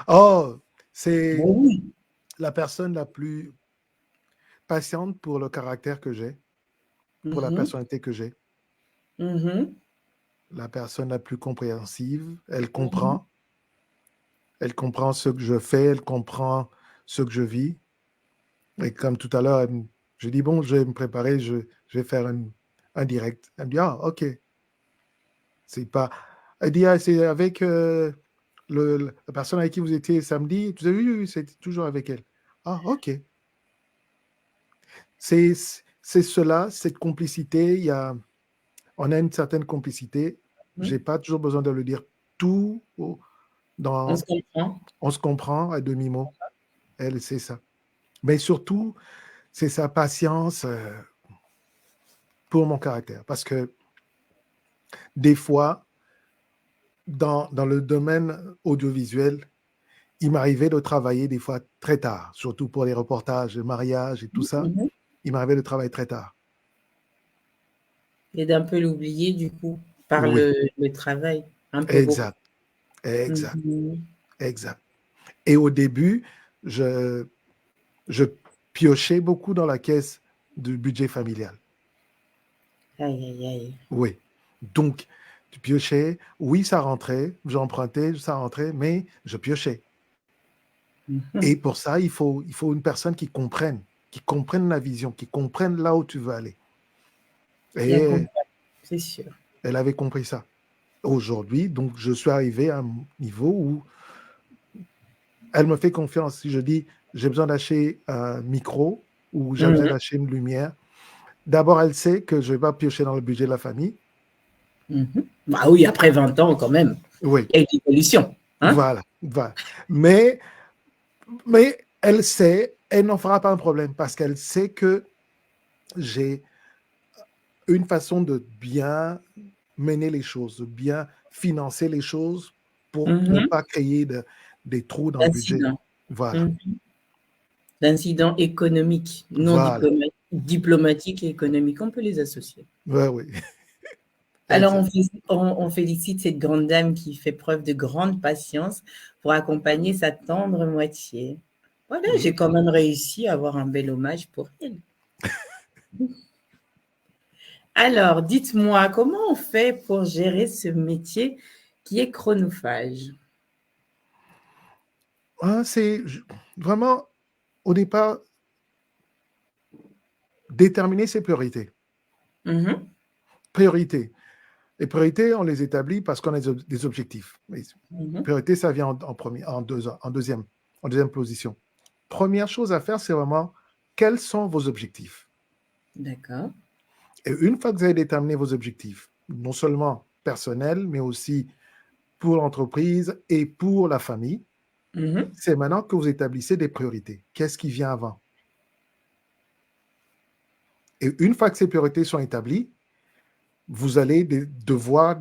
Oh, c'est Bon, oui. la personne la plus patiente pour le caractère que j'ai, pour la Mhm, personnalité que j'ai, mhm, la personne la plus compréhensive. mhm. Elle comprend ce que je fais, elle comprend ce que je vis. Et comme tout à l'heure, je dis, bon, je vais me préparer, je vais faire un direct. Elle me dit, ah, ok. C'est pas. Elle dit, ah, c'est avec la personne avec qui vous étiez samedi. Tu dis, oui, oui, oui, c'est toujours avec elle. Ah, ok. C'est c'est cela, cette complicité. On a une certaine complicité. J'ai Mhm. pas toujours besoin de le dire tout. On se Dans, comprend. on se comprend à demi-mot. Elle, c'est ça. Mais surtout, c'est sa patience pour mon caractère. Parce que des fois, dans le domaine audiovisuel, il m'arrivait de travailler des fois très tard, surtout pour les reportages de mariage et tout ça. Mhm. Il m'arrivait de travailler très tard. Et d'un peu l'oublier, du coup, par Oui, le travail, un peu beaucoup. exact, exact, Mhm. exact. Et au début, je, je piochais beaucoup dans la caisse du budget familial. Aïe, aïe, aïe. Oui. Donc, tu piochais, oui, ça rentrait, j'empruntais, ça rentrait, mais je piochais. Mhm. Et pour ça, il faut une personne qui comprenne la vision, qui comprenne là où tu veux aller. Qui Et accompagne, c'est sûr. elle avait compris ça. Aujourd'hui, donc, je suis arrivé à un niveau où elle me fait confiance. Si je dis, j'ai besoin d'acheter un micro ou j'ai besoin Mhm. d'acheter une lumière, d'abord, elle sait que je ne vais pas piocher dans le budget de la famille. Mhm. Bah oui, après 20 ans, quand même, Oui, il y a une évolution. Hein? voilà, voilà. Mais, mais elle sait, elle n'en fera pas un problème parce qu'elle sait que j'ai une façon de bien mener les choses, de bien financer les choses pour ne Mhm. pas créer des trous dans le budget. D'incident. Voilà, Mhm. D'incident économique, non voilà. diplomatique et économique. On peut les associer. Ouais, oui, Alors, exact. on félicite cette grande dame qui fait preuve de grande patience pour accompagner sa tendre moitié. Voilà, j'ai quand même réussi à avoir un bel hommage pour elle. Alors, dites-moi, comment on fait pour gérer ce métier qui est chronophage? Ah, vraiment, au départ, déterminer ses priorités. Mhm, Priorités. Les priorités, on les établit parce qu'on a des objectifs. Mais mhm. priorité, ça vient en premier, en deuxième position. Première chose à faire, c'est vraiment quels sont vos objectifs. D'accord. Et une fois que vous avez déterminé vos objectifs, non seulement personnels, mais aussi pour l'entreprise et pour la famille, Mhm. c'est maintenant que vous établissez des priorités. Qu'est-ce qui vient avant? Et une fois que ces priorités sont établies, vous allez devoir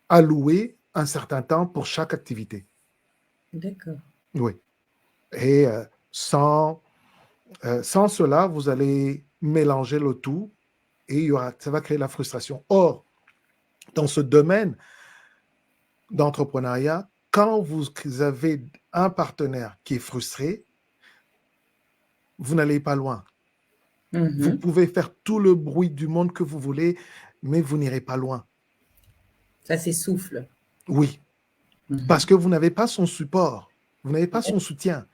allouer un certain temps pour chaque activité. D'accord. Oui. Et sans cela, vous allez mélanger le tout et ça va créer la frustration. Or, dans ce domaine d'entrepreneuriat, quand vous avez un partenaire qui est frustré, vous n'allez pas loin. Vous Mhm. pouvez faire tout le bruit du monde que vous voulez, mais vous n'irez pas loin. Ça s'essouffle. Oui. Parce que vous n'avez pas son support, vous n'avez pas son soutien.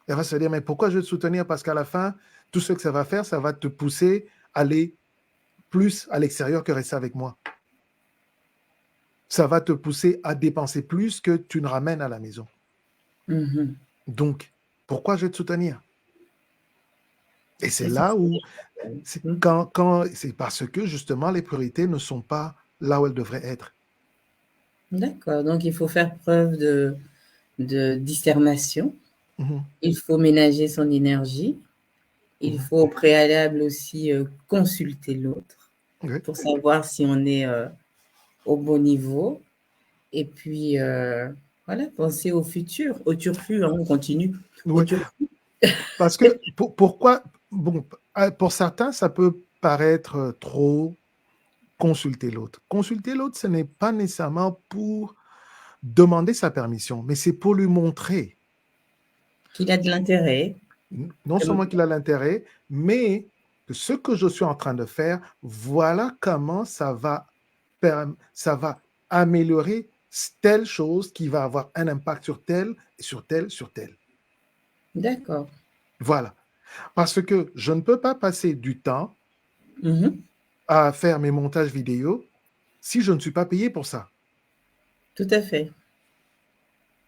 Elle va se dire, mais pourquoi je vais te soutenir? Parce qu'à la fin, tout ce que ça va faire, ça va te pousser à aller plus à l'extérieur que rester avec moi. Ça va te pousser à dépenser plus que tu ne ramènes à la maison. Donc, pourquoi je vais te soutenir? Et c'est là où, c'est parce que justement, les priorités ne sont pas là où elles devraient être. D'accord, donc il faut faire preuve de discernation. Mhm. Il faut ménager son énergie. Il faut au préalable aussi consulter l'autre Oui. pour savoir si on est au bon niveau. Et puis, voilà, penser au futur, au turfu, hein, on continue. Au Oui. turfu. Parce que, pourquoi, bon, pour certains, ça peut paraître trop consulter l'autre. Consulter l'autre, ce n'est pas nécessairement pour demander sa permission, mais c'est pour lui montrer. Qu'il a de l'intérêt. Non seulement qu'il a l'intérêt, mais que ce que je suis en train de faire, voilà comment ça va améliorer telle chose qui va avoir un impact sur telle, sur telle, sur telle. D'accord. Voilà. Parce que je ne peux pas passer du temps à faire mes montages vidéo si je ne suis pas payé pour ça. Tout à fait.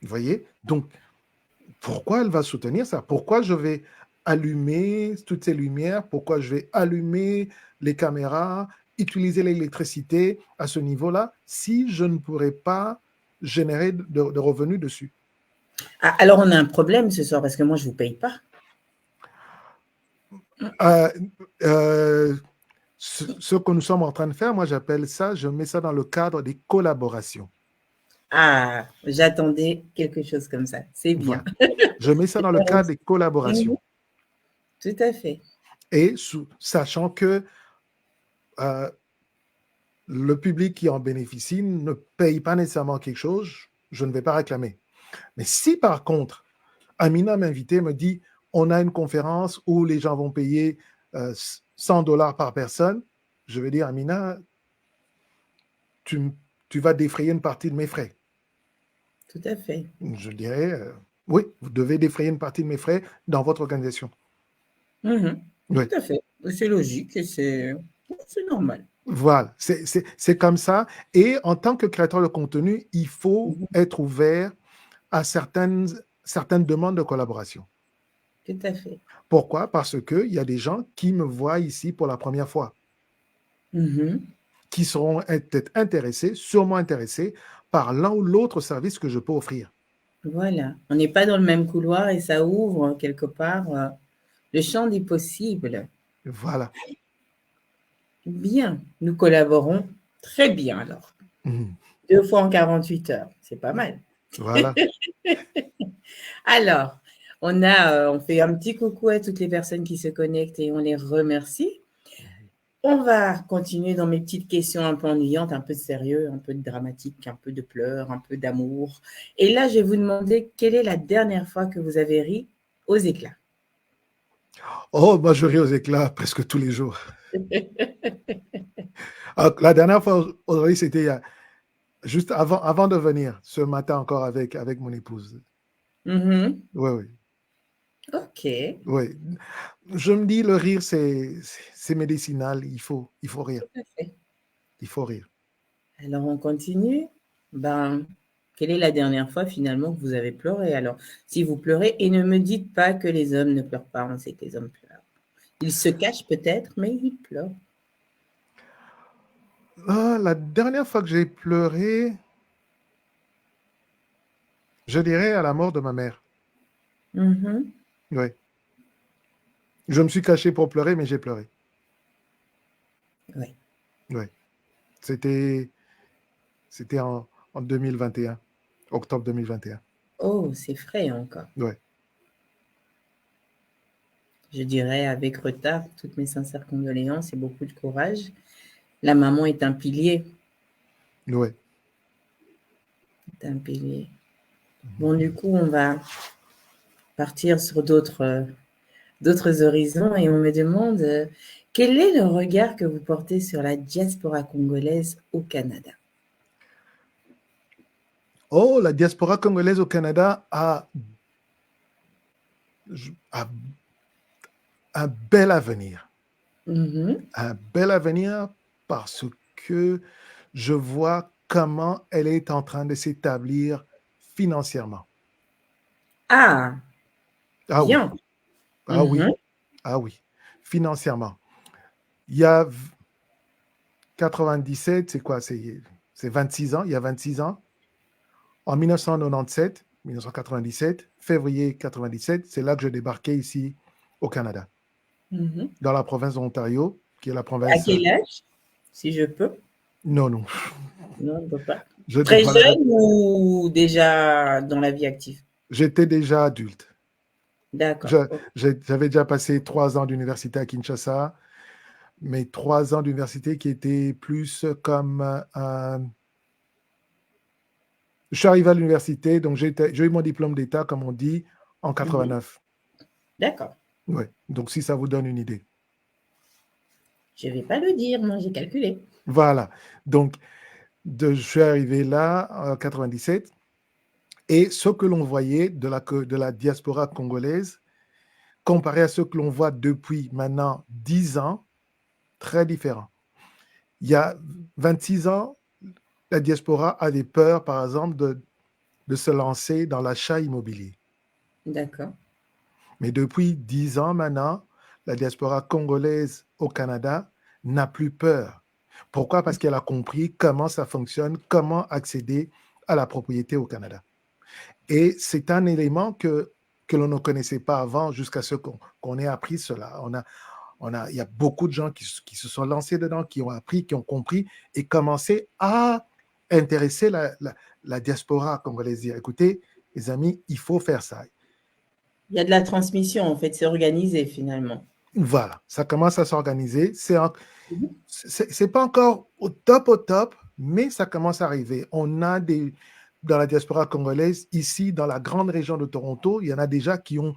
Vous voyez? Donc, pourquoi elle va soutenir ça? Pourquoi je vais allumer toutes ces lumières? Pourquoi je vais allumer les caméras, utiliser l'électricité à ce niveau-là si je ne pourrais pas générer de revenus dessus? Ah, alors, on a un problème ce soir parce que moi, je ne vous paye pas. Ce que nous sommes en train de faire, moi, j'appelle ça, je mets ça dans le cadre des collaborations. Ah, j'attendais quelque chose comme ça. C'est bien. Voilà. Je mets ça dans le cadre des collaborations. Tout à fait. Et sachant que le public qui en bénéficie ne paye pas nécessairement quelque chose, je ne vais pas réclamer. Mais si par contre, Amina m'invite, me dit, on a une conférence où les gens vont payer $100 par personne, je vais dire, Amina, tu vas défrayer une partie de mes frais. Tout à fait. Je dirais, oui, vous devez défrayer une partie de mes frais dans votre organisation. Oui. Tout à fait. C'est logique et c'est normal. Voilà, c'est comme ça. Et en tant que créateur de contenu, il faut être ouvert à certaines demandes de collaboration. Tout à fait. Pourquoi? Parce qu'il y a des gens qui me voient ici pour la première fois, qui seront peut-être intéressés, sûrement intéressés par l'un ou l'autre service que je peux offrir. Voilà, on n'est pas dans le même couloir et ça ouvre quelque part le champ des possibles. Voilà. Bien, nous collaborons très bien alors. 2 fois en 48 heures, c'est pas mal. Voilà. Alors, on fait un petit coucou à toutes les personnes qui se connectent et on les remercie. On va continuer dans mes petites questions un peu ennuyantes, un peu de sérieux, un peu de dramatique, un peu de pleurs, un peu d'amour. Et là, je vais vous demander quelle est la dernière fois que vous avez ri aux éclats? Oh, moi, je ris aux éclats presque tous les jours. La dernière fois, aujourd'hui, c'était juste avant de venir, ce matin encore avec mon épouse. Oui, oui. Ok. Oui. Je me dis, le rire, c'est médicinal. Il faut rire. Tout à fait. Il faut rire. Alors, on continue. Quelle est la dernière fois finalement que vous avez pleuré? Alors, si vous pleurez, et ne me dites pas que les hommes ne pleurent pas, on sait que les hommes pleurent. Ils se cachent peut-être, mais ils pleurent. La dernière fois que j'ai pleuré, je dirais à la mort de ma mère. Oui. Je me suis caché pour pleurer, mais j'ai pleuré. Oui. Oui. C'était en 2021, octobre 2021. Oh, c'est frais encore. Oui. Je dirais avec retard, toutes mes sincères condoléances et beaucoup de courage. La maman est un pilier. Oui. C'est un pilier. Bon, du coup, on va partir sur d'autres horizons et on me demande quel est le regard que vous portez sur la diaspora congolaise au Canada? Oh, la diaspora congolaise au Canada a un bel avenir. Mhm. Un bel avenir parce que je vois comment elle est en train de s'établir financièrement. Ah, Ah oui, bien. ah oui, Mhm. ah oui, financièrement. Il y a 97, c'est quoi? C'est 26 ans, il y a 26 ans. En 1997, 1997, février 97, c'est là que je débarquais ici au Canada, Mhm. dans la province d'Ontario, qui est la À province... quel âge, si je peux? non, non. Non, on ne peut pas. Très Voilà, jeune ou déjà dans la vie active? j'étais déjà adulte. D'accord. Je- Ok. J'avais déjà passé 3 ans d'université à Kinshasa, mais 3 ans d'université qui étaient plus comme je suis arrivé à l'université, donc j'ai eu mon diplôme d'État, comme on dit, en Mhm. 89. D'accord. Ouais. Donc, si ça vous donne une idée. Je ne vais pas le dire, moi j'ai calculé. Voilà. Donc, je suis arrivé là en 97. Et ce que l'on voyait de la diaspora congolaise, comparé à ce que l'on voit depuis maintenant 10 ans, très différent. Il y a 26 ans, la diaspora avait peur, par exemple, de se lancer dans l'achat immobilier. D'accord. Mais depuis 10 ans maintenant, la diaspora congolaise au Canada n'a plus peur. Pourquoi? Parce qu'elle a compris comment ça fonctionne, comment accéder à la propriété au Canada. Et c'est un élément que l'on ne connaissait pas avant jusqu'à ce qu'on ait appris cela. Il y a beaucoup de gens qui se sont lancés dedans, qui ont appris, qui ont compris et commencé à intéresser la diaspora congolaise. Dire, écoutez, les amis, il faut faire ça. Il y a de la transmission, en fait, c'est organisé finalement. Voilà, ça commence à s'organiser. Mhm. C'est pas encore au top, mais ça commence à arriver. Dans la diaspora congolaise, ici, dans la grande région de Toronto, il y en a déjà qui ont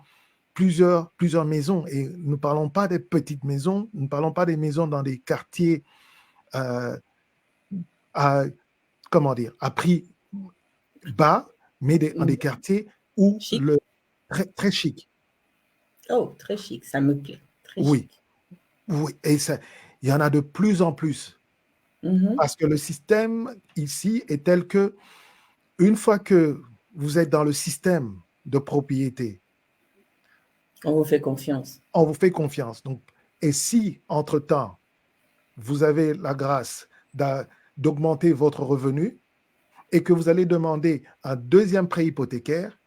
plusieurs maisons. Et nous ne parlons pas des petites maisons, nous ne parlons pas des maisons dans des quartiers euh, à, comment dire, à prix bas, mais dans des Mhm. quartiers où Chic. très, très chic. Oh, très chic, ça me plaît. Très Oui, chic. oui. Et ça, il y en a de plus en plus. Mhm. Parce que le système ici est tel que, une fois que vous êtes dans le système de propriété, On vous fait confiance. on vous fait confiance. Donc, et si, entre-temps, vous avez la grâce d'augmenter votre revenu et que vous allez demander un deuxième prêt hypothécaire,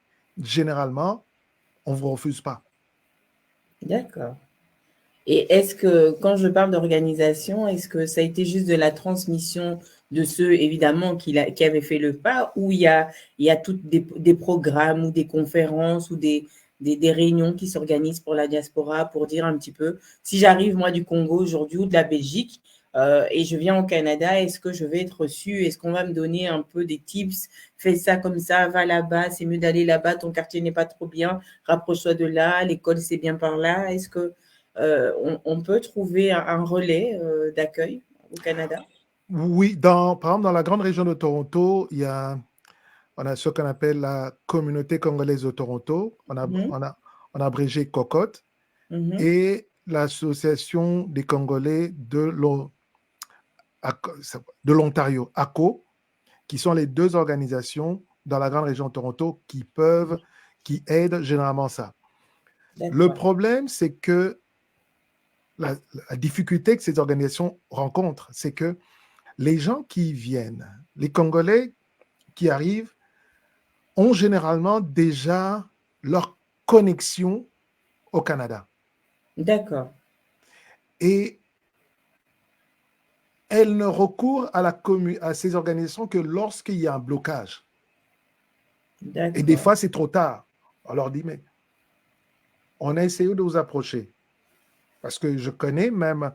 généralement, on ne vous refuse pas. D'accord. Et est-ce que, quand je parle d'organisation, est-ce que ça a été juste de la transmission de ceux, évidemment, qui avaient fait le pas, ou il y a toutes des programmes ou des conférences ou des réunions qui s'organisent pour la diaspora pour dire un petit peu, si j'arrive, moi, du Congo aujourd'hui ou de la Belgique, et je viens au Canada, est-ce que je vais être reçue? Est-ce qu'on va me donner un peu des tips? Fais ça comme ça, va là-bas, c'est mieux d'aller là-bas, ton quartier n'est pas trop bien, rapproche-toi de là, l'école, c'est bien par là. Est-ce que on peut trouver un relais d'accueil au Canada? Oui, par exemple, dans la grande région de Toronto, on a ce qu'on appelle la communauté congolaise de Toronto, Mhm, on a abrégé COCOT, mhm. et l'association des Congolais de l'Ontario, ACO, qui sont les deux organisations dans la grande région de Toronto qui aident généralement ça. Le D'accord. problème, c'est que la difficulté que ces organisations rencontrent, c'est que les gens qui viennent, les Congolais qui arrivent, ont généralement déjà leur connexion au Canada. D'accord. Et elles ne recourent à ces organisations que lorsqu'il y a un blocage. Et des D'accord. fois, c'est trop tard. On leur dit, mais on a essayé de vous approcher. Parce que je connais même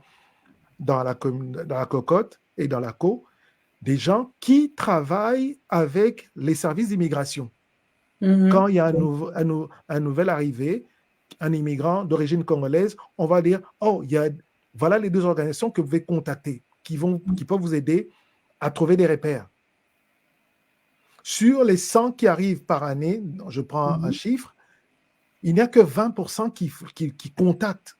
dans la cocotte et dans la co, des gens qui travaillent avec les services d'immigration. Quand Mhm. il y a un nouvel arrivé, un immigrant d'origine congolaise, on va dire, oh, voilà les deux organisations que vous pouvez contacter, qui peuvent vous aider à trouver des repères. Sur les 100 qui arrivent par année, je prends un Mhm. chiffre, il n'y a que 20% qui contactent.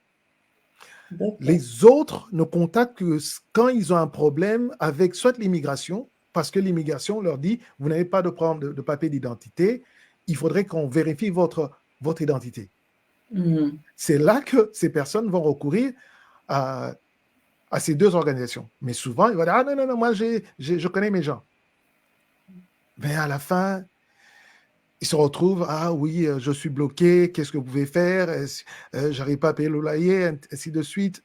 D'accord. Les autres ne contactent que quand ils ont un problème avec soit l'immigration, parce que l'immigration leur dit, vous n'avez pas de papier d'identité, il faudrait qu'on vérifie votre identité. Mhm. C'est là que ces personnes vont recourir à, à ces deux organisations. Mais souvent, ils vont dire, ah non, non, non, moi, je connais mes gens. Mais à la fin, ils se retrouvent, ah oui, je suis bloqué, qu'est-ce que vous pouvez faire? J'arrive pas à payer le loyer, ainsi de suite.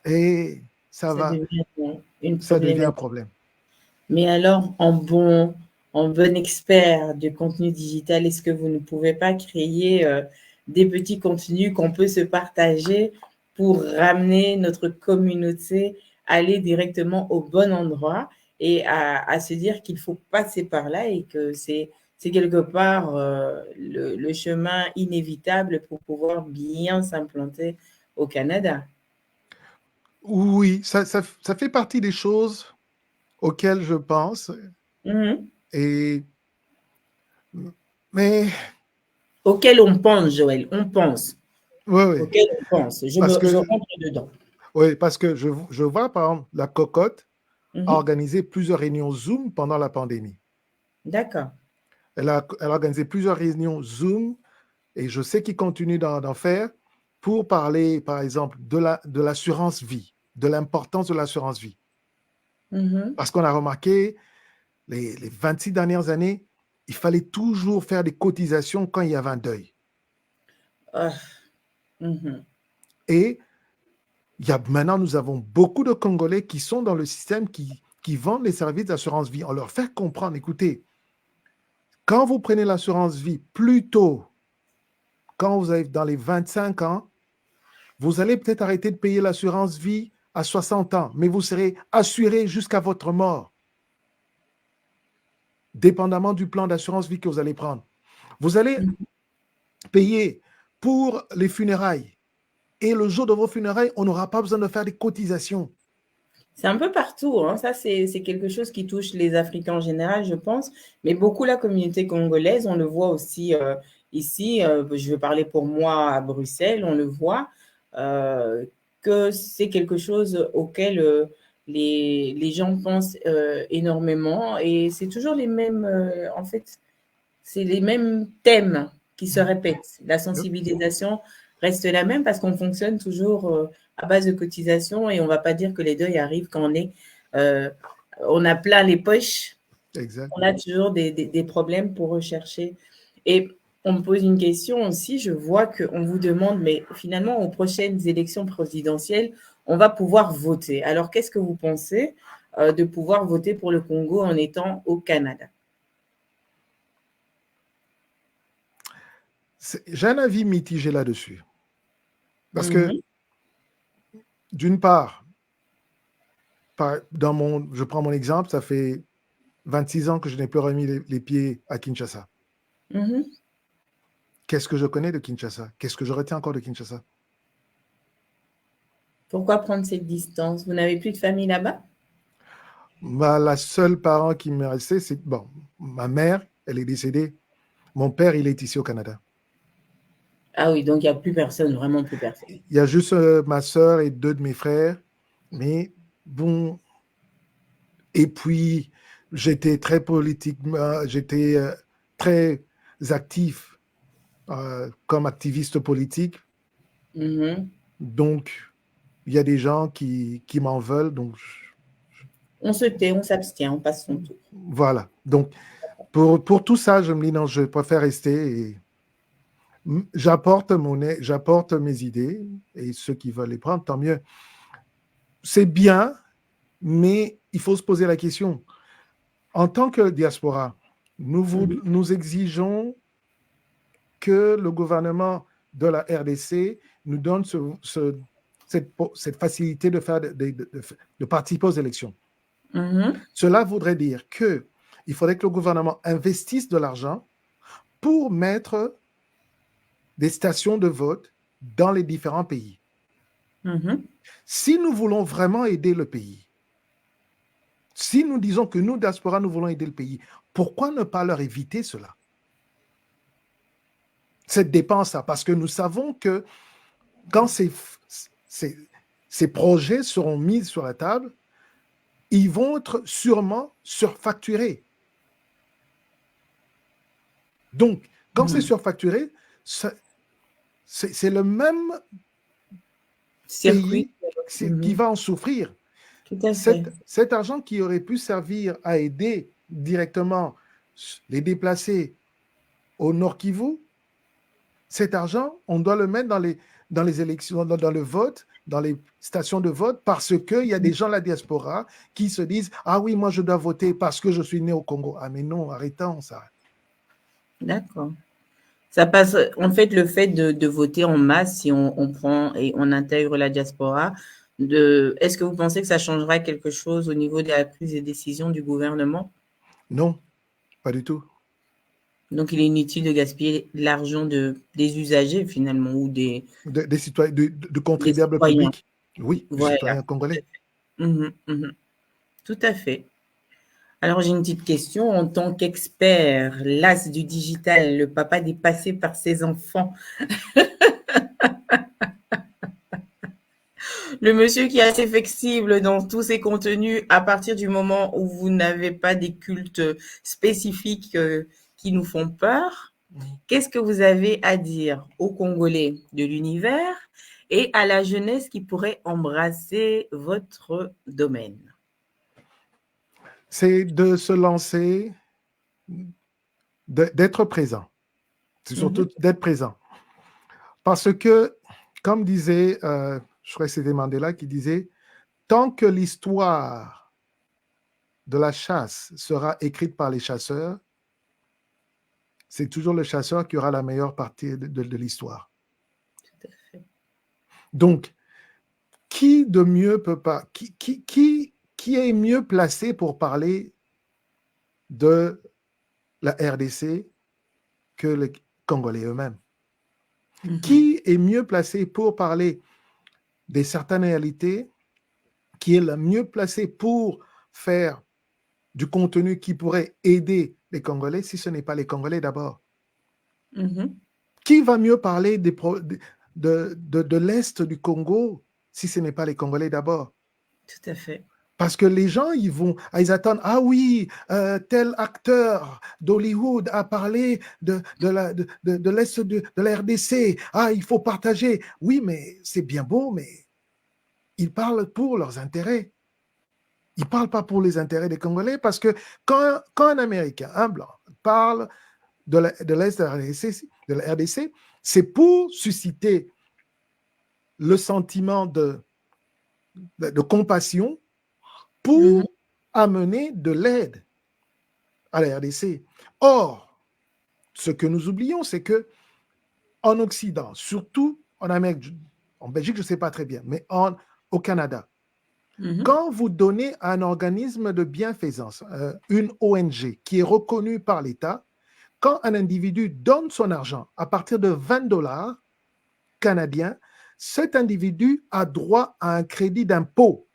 Et Ça devient une ça devient un problématique. problème. Mais alors, en bon expert de contenu digital, est-ce que vous ne pouvez pas créer des petits contenus qu'on peut se partager pour ramener notre communauté, aller directement au bon endroit et à se dire qu'il faut passer par là et que c'est quelque part le chemin inévitable pour pouvoir bien s'implanter au Canada? Oui, ça fait partie des choses auxquelles je pense. Mhm. Et, mais, Auquel on pense, Joël, on pense. oui, oui, Auquel on pense. parce Je que, rentre dedans. oui, parce que je vois, par exemple, la Cocotte a Mhm. organisé plusieurs réunions Zoom pendant la pandémie. D'accord. Elle a organisé plusieurs réunions Zoom et je sais qu'il continue d'en faire pour parler, par exemple, de l'assurance vie, de l'importance de l'assurance vie. Mhm. Parce qu'on a remarqué, les 26 dernières années, il fallait toujours faire des cotisations quand il y avait un deuil. Ah, mhm. Et maintenant, nous avons beaucoup de Congolais qui sont dans le système qui vendent les services d'assurance vie. On leur fait comprendre, écoutez, quand vous prenez l'assurance vie plus tôt, quand vous avez dans les 25 ans, vous allez peut-être arrêter de payer l'assurance vie à 60 ans, mais vous serez assuré jusqu'à votre mort, dépendamment du plan d'assurance vie que vous allez prendre. Vous allez Mhm. payer pour les funérailles. Et le jour de vos funérailles, on n'aura pas besoin de faire des cotisations. C'est un peu partout, hein. Ça, c'est quelque chose qui touche les Africains en général, je pense, mais beaucoup la communauté congolaise. On le voit aussi ici. Je vais parler pour moi à Bruxelles. On le voit euh, que c'est quelque chose auquel les gens pensent énormément et c'est toujours les mêmes. En fait, c'est les mêmes thèmes qui se répètent. La sensibilisation reste la même parce qu'on fonctionne toujours à base de cotisation et on ne va pas dire que les deuils arrivent quand euh, on a plein les poches. Exact. On a toujours des problèmes pour rechercher. Et on me pose une question aussi. Je vois qu'on vous demande, mais finalement, aux prochaines élections présidentielles, on va pouvoir voter. Alors, qu'est-ce que vous pensez de pouvoir voter pour le Congo en étant au Canada? J'ai un avis mitigé là-dessus. Parce que, Mhm, d'une part, je prends mon exemple, ça fait 26 ans que je n'ai plus remis les pieds à Kinshasa. mhm. Qu'est-ce que je connais de Kinshasa? Qu'est-ce que je retiens encore de Kinshasa? Pourquoi prendre cette distance? Vous n'avez plus de famille là-bas? La seule parent qui m'est resté, c'est, bon, ma mère, elle est décédée. Mon père, il est ici au Canada. Ah oui, donc il n'y a plus personne, vraiment plus personne. Il y a juste ma soeur et deux de mes frères. Mais bon, et puis j'étais très politiquement, j'étais très actif comme activiste politique. Mhm. Donc, il y a des gens qui m'en veulent. Donc, On se tait, on s'abstient, on passe son tour. voilà. Donc, pour tout ça, je me dis non, je préfère rester et j'apporte mes idées et ceux qui veulent les prendre, tant mieux. C'est bien, mais il faut se poser la question. En tant que diaspora, Mhm. nous exigeons que le gouvernement de la RDC nous donne cette facilité de participer aux élections. Mhm. Cela voudrait dire qu'il faudrait que le gouvernement investisse de l'argent pour mettre des stations de vote dans les différents pays. Mhm. Si nous voulons vraiment aider le pays, si nous disons que nous, diaspora, nous voulons aider le pays, Pourquoi ne pas leur éviter cela? Cette dépense-là, parce que nous savons que quand ces projets seront mis sur la table, ils vont être sûrement surfacturés. Donc, quand c'est surfacturé, c'est le même Circuit. pays qui va en souffrir. Tout à fait. Cet argent qui aurait pu servir à aider directement les déplacés au Nord Kivu, cet argent, on doit le mettre dans les élections, dans le vote, dans les stations de vote, parce qu'il y a des gens de la diaspora qui se disent « Ah oui, moi je dois voter parce que je suis né au Congo. » Ah mais non, arrêtons ça. D'accord. Ça passe, en fait, le fait de voter en masse, si on prend et on intègre la diaspora, est-ce que vous pensez que ça changera quelque chose au niveau de la prise de décision du gouvernement? Non, pas du tout. Donc, il est inutile de gaspiller l'argent des usagers, finalement, ou Des citoyens, de des contribuables citoyens. publics. Oui, du Voilà. citoyen congolais. Mhm, mhm. Tout à fait. Alors, j'ai une petite question. En tant qu'expert, l'as du digital, le papa dépassé par ses enfants, le monsieur qui est assez flexible dans tous ses contenus à partir du moment où vous n'avez pas des cultes spécifiques qui nous font peur, qu'est-ce que vous avez à dire aux Congolais de l'univers et à la jeunesse qui pourrait embrasser votre domaine? C'est de se lancer, d'être présent. C'est surtout Mhm, d'être présent. Parce que, comme disait, je crois que c'était Mandela qui disait, tant que l'histoire de la chasse sera écrite par les chasseurs, c'est toujours le chasseur qui aura la meilleure partie de l'histoire. tout à fait. Donc, qui de mieux peut pas, qui est mieux placé pour parler de la RDC que les Congolais eux-mêmes? Mhm, Qui est mieux placé pour parler de certaines réalités, qui est le mieux placé pour faire du contenu qui pourrait aider les Congolais si ce n'est pas les Congolais d'abord? mhm, Qui va mieux parler de l'Est du Congo si ce n'est pas les Congolais d'abord? tout à fait. Parce que les gens, ils attendent, ah oui, tel acteur d'Hollywood a parlé de l'Est de la RDC, ah, il faut partager. Oui, mais c'est bien beau, mais ils parlent pour leurs intérêts. Ils ne parlent pas pour les intérêts des Congolais, parce que quand un Américain, un Blanc, parle de l'Est de la RDC, c'est pour susciter le sentiment de compassion, Mhm, pour amener de l'aide à la RDC. Or, ce que nous oublions, c'est que en Occident, surtout en Amérique, en Belgique, je ne sais pas très bien, mais au Canada, mhm. quand vous donnez à un organisme de bienfaisance, une ONG qui est reconnue par l'État, quand un individu donne son argent à partir de 20 dollars canadiens, cet individu a droit à un crédit d'impôt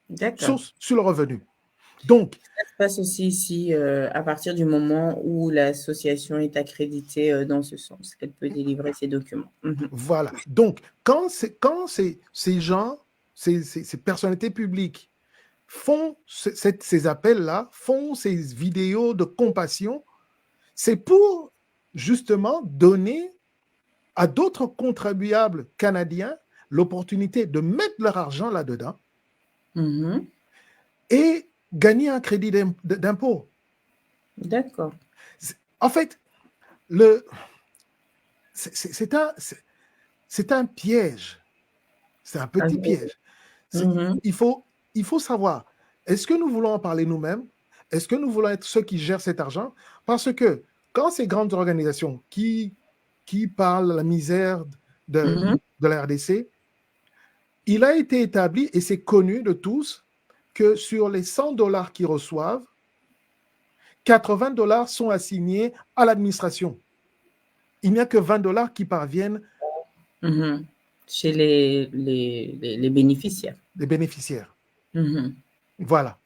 D'accord. sur le revenu. Donc, Ça se passe aussi ici à partir du moment où l'association est accréditée dans ce sens, qu'elle peut délivrer ses documents. Mhm. voilà. Donc, quand ces gens, ces personnalités publiques font ces appels-là, font ces vidéos de compassion, c'est pour justement donner à d'autres contribuables canadiens l'opportunité de mettre leur argent là-dedans Mhm. et gagner un crédit d'impôt. D'accord. En fait, c'est un piège. C'est un Ah, petit piège. mhm. Il faut savoir, est-ce que nous voulons en parler nous-mêmes? Est-ce que nous voulons être ceux qui gèrent cet argent? Parce que quand ces grandes organisations qui parlent de la misère Mhm. de la RDC, il a été établi, et c'est connu de tous, que sur les 100 dollars qu'ils reçoivent, 80 dollars sont assignés à l'administration. Il n'y a que 20 dollars qui parviennent Mhm. Chez les bénéficiaires. des bénéficiaires. Mhm. Voilà.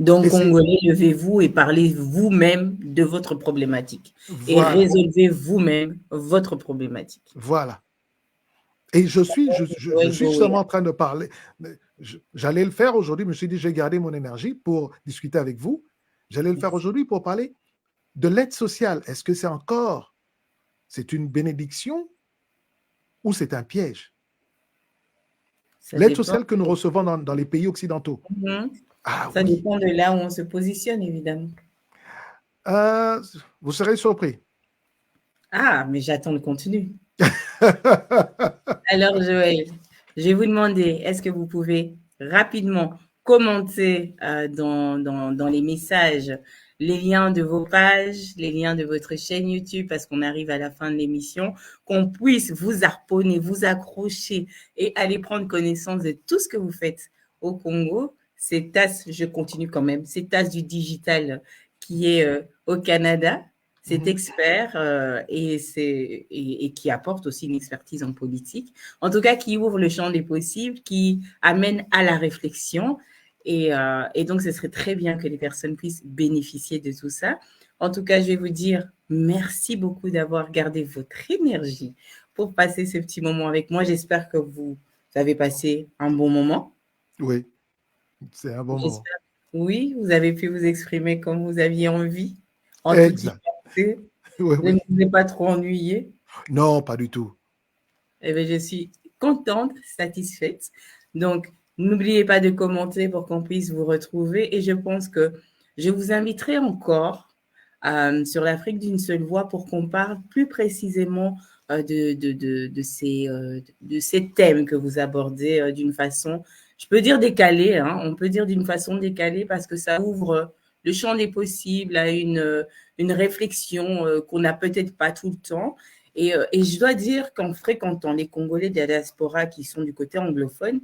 Donc, Et c'est, Congolais, levez-vous et parlez vous-même de votre problématique et voilà, résolvez vous-même votre problématique. voilà. Et je Joël suis justement Gowea. en train de parler. J'allais le faire aujourd'hui, je me suis dit, j'ai gardé mon énergie pour discuter avec vous. J'allais le faire aujourd'hui pour parler de l'aide sociale. Est-ce que c'est une bénédiction ou c'est un piège? Ça L'aide dépend. sociale que nous recevons dans les pays occidentaux. Mhm. Ah Ça oui. dépend de là où on se positionne, évidemment. Euh, Vous serez surpris. Ah, mais j'attends le contenu. Alors, Joël, je vais vous demander, est-ce que vous pouvez rapidement commenter dans les messages les liens de vos pages, les liens de votre chaîne YouTube, parce qu'on arrive à la fin de l'émission, qu'on puisse vous harponner, vous accrocher et aller prendre connaissance de tout ce que vous faites au Congo. C'est TAS, je continue quand même, c'est TAS du digital qui est au Canada. C'est Mhm. expert et qui apporte aussi une expertise en politique. En tout cas, qui ouvre le champ des possibles, qui amène à la réflexion. Et donc, ce serait très bien que les personnes puissent bénéficier de tout ça. En tout cas, je vais vous dire merci beaucoup d'avoir gardé votre énergie pour passer ce petit moment avec moi. J'espère que vous avez passé un bon moment. Oui, c'est un bon moment. J'espère oui, vous avez pu vous exprimer comme vous aviez envie, en toute Exact. liberté. Oui, Vous ne oui. vous êtes pas trop ennuyé. Non, pas du tout. Eh bien, je suis contente, satisfaite. Donc, n'oubliez pas de commenter pour qu'on puisse vous retrouver. Et je pense que je vous inviterai encore sur l'Afrique d'une seule voix pour qu'on parle plus précisément de ces thèmes que vous abordez d'une façon, je peux dire décalée, hein, on peut dire d'une façon décalée parce que ça ouvre le champ des possibles à une réflexion qu'on n'a peut-être pas tout le temps. Et je dois dire qu'en fréquentant les Congolais de la diaspora qui sont du côté anglophone,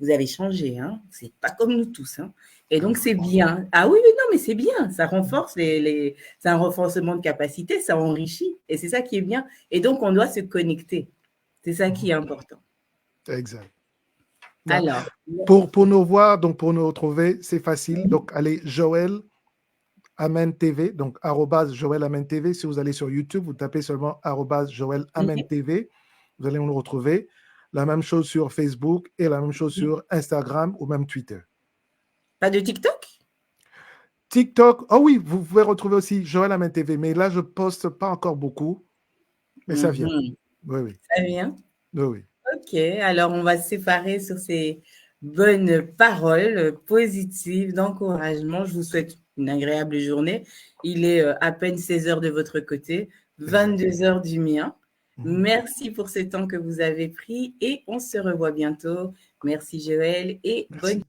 vous avez changé, hein. C'est pas comme nous tous, hein. Et Ah donc, non. c'est bien. Ah oui, oui, non, mais c'est bien. Ça renforce c'est un renforcement de capacité, ça enrichit. Et c'est ça qui est bien. Et donc, on doit se connecter. C'est ça qui Mhm. est important. Exact. Ouais. Alors, Pour nous voir, donc pour nous retrouver, c'est facile. Donc, allez, Joël Amen TV, donc arrobase Joël Amen TV. Si vous allez sur YouTube, vous tapez seulement arrobase Joël Amen TV. Vous allez nous retrouver. La même chose sur Facebook et la même chose sur Instagram ou même Twitter. pas de TikTok? TikTok, oh oui, vous pouvez retrouver aussi Joël Amen TV, mais là, je poste pas encore beaucoup, mais ça vient. Mhm. Oui, oui. Ça vient. Oui, oui. Ok, alors on va se séparer sur ces bonnes paroles positives d'encouragement. Je vous souhaite une agréable journée. Il est à peine 16 heures de votre côté, Exact. 22 heures du mien. Mhm. Merci pour ce temps que vous avez pris et on se revoit bientôt. Merci Joël et bonne Merci.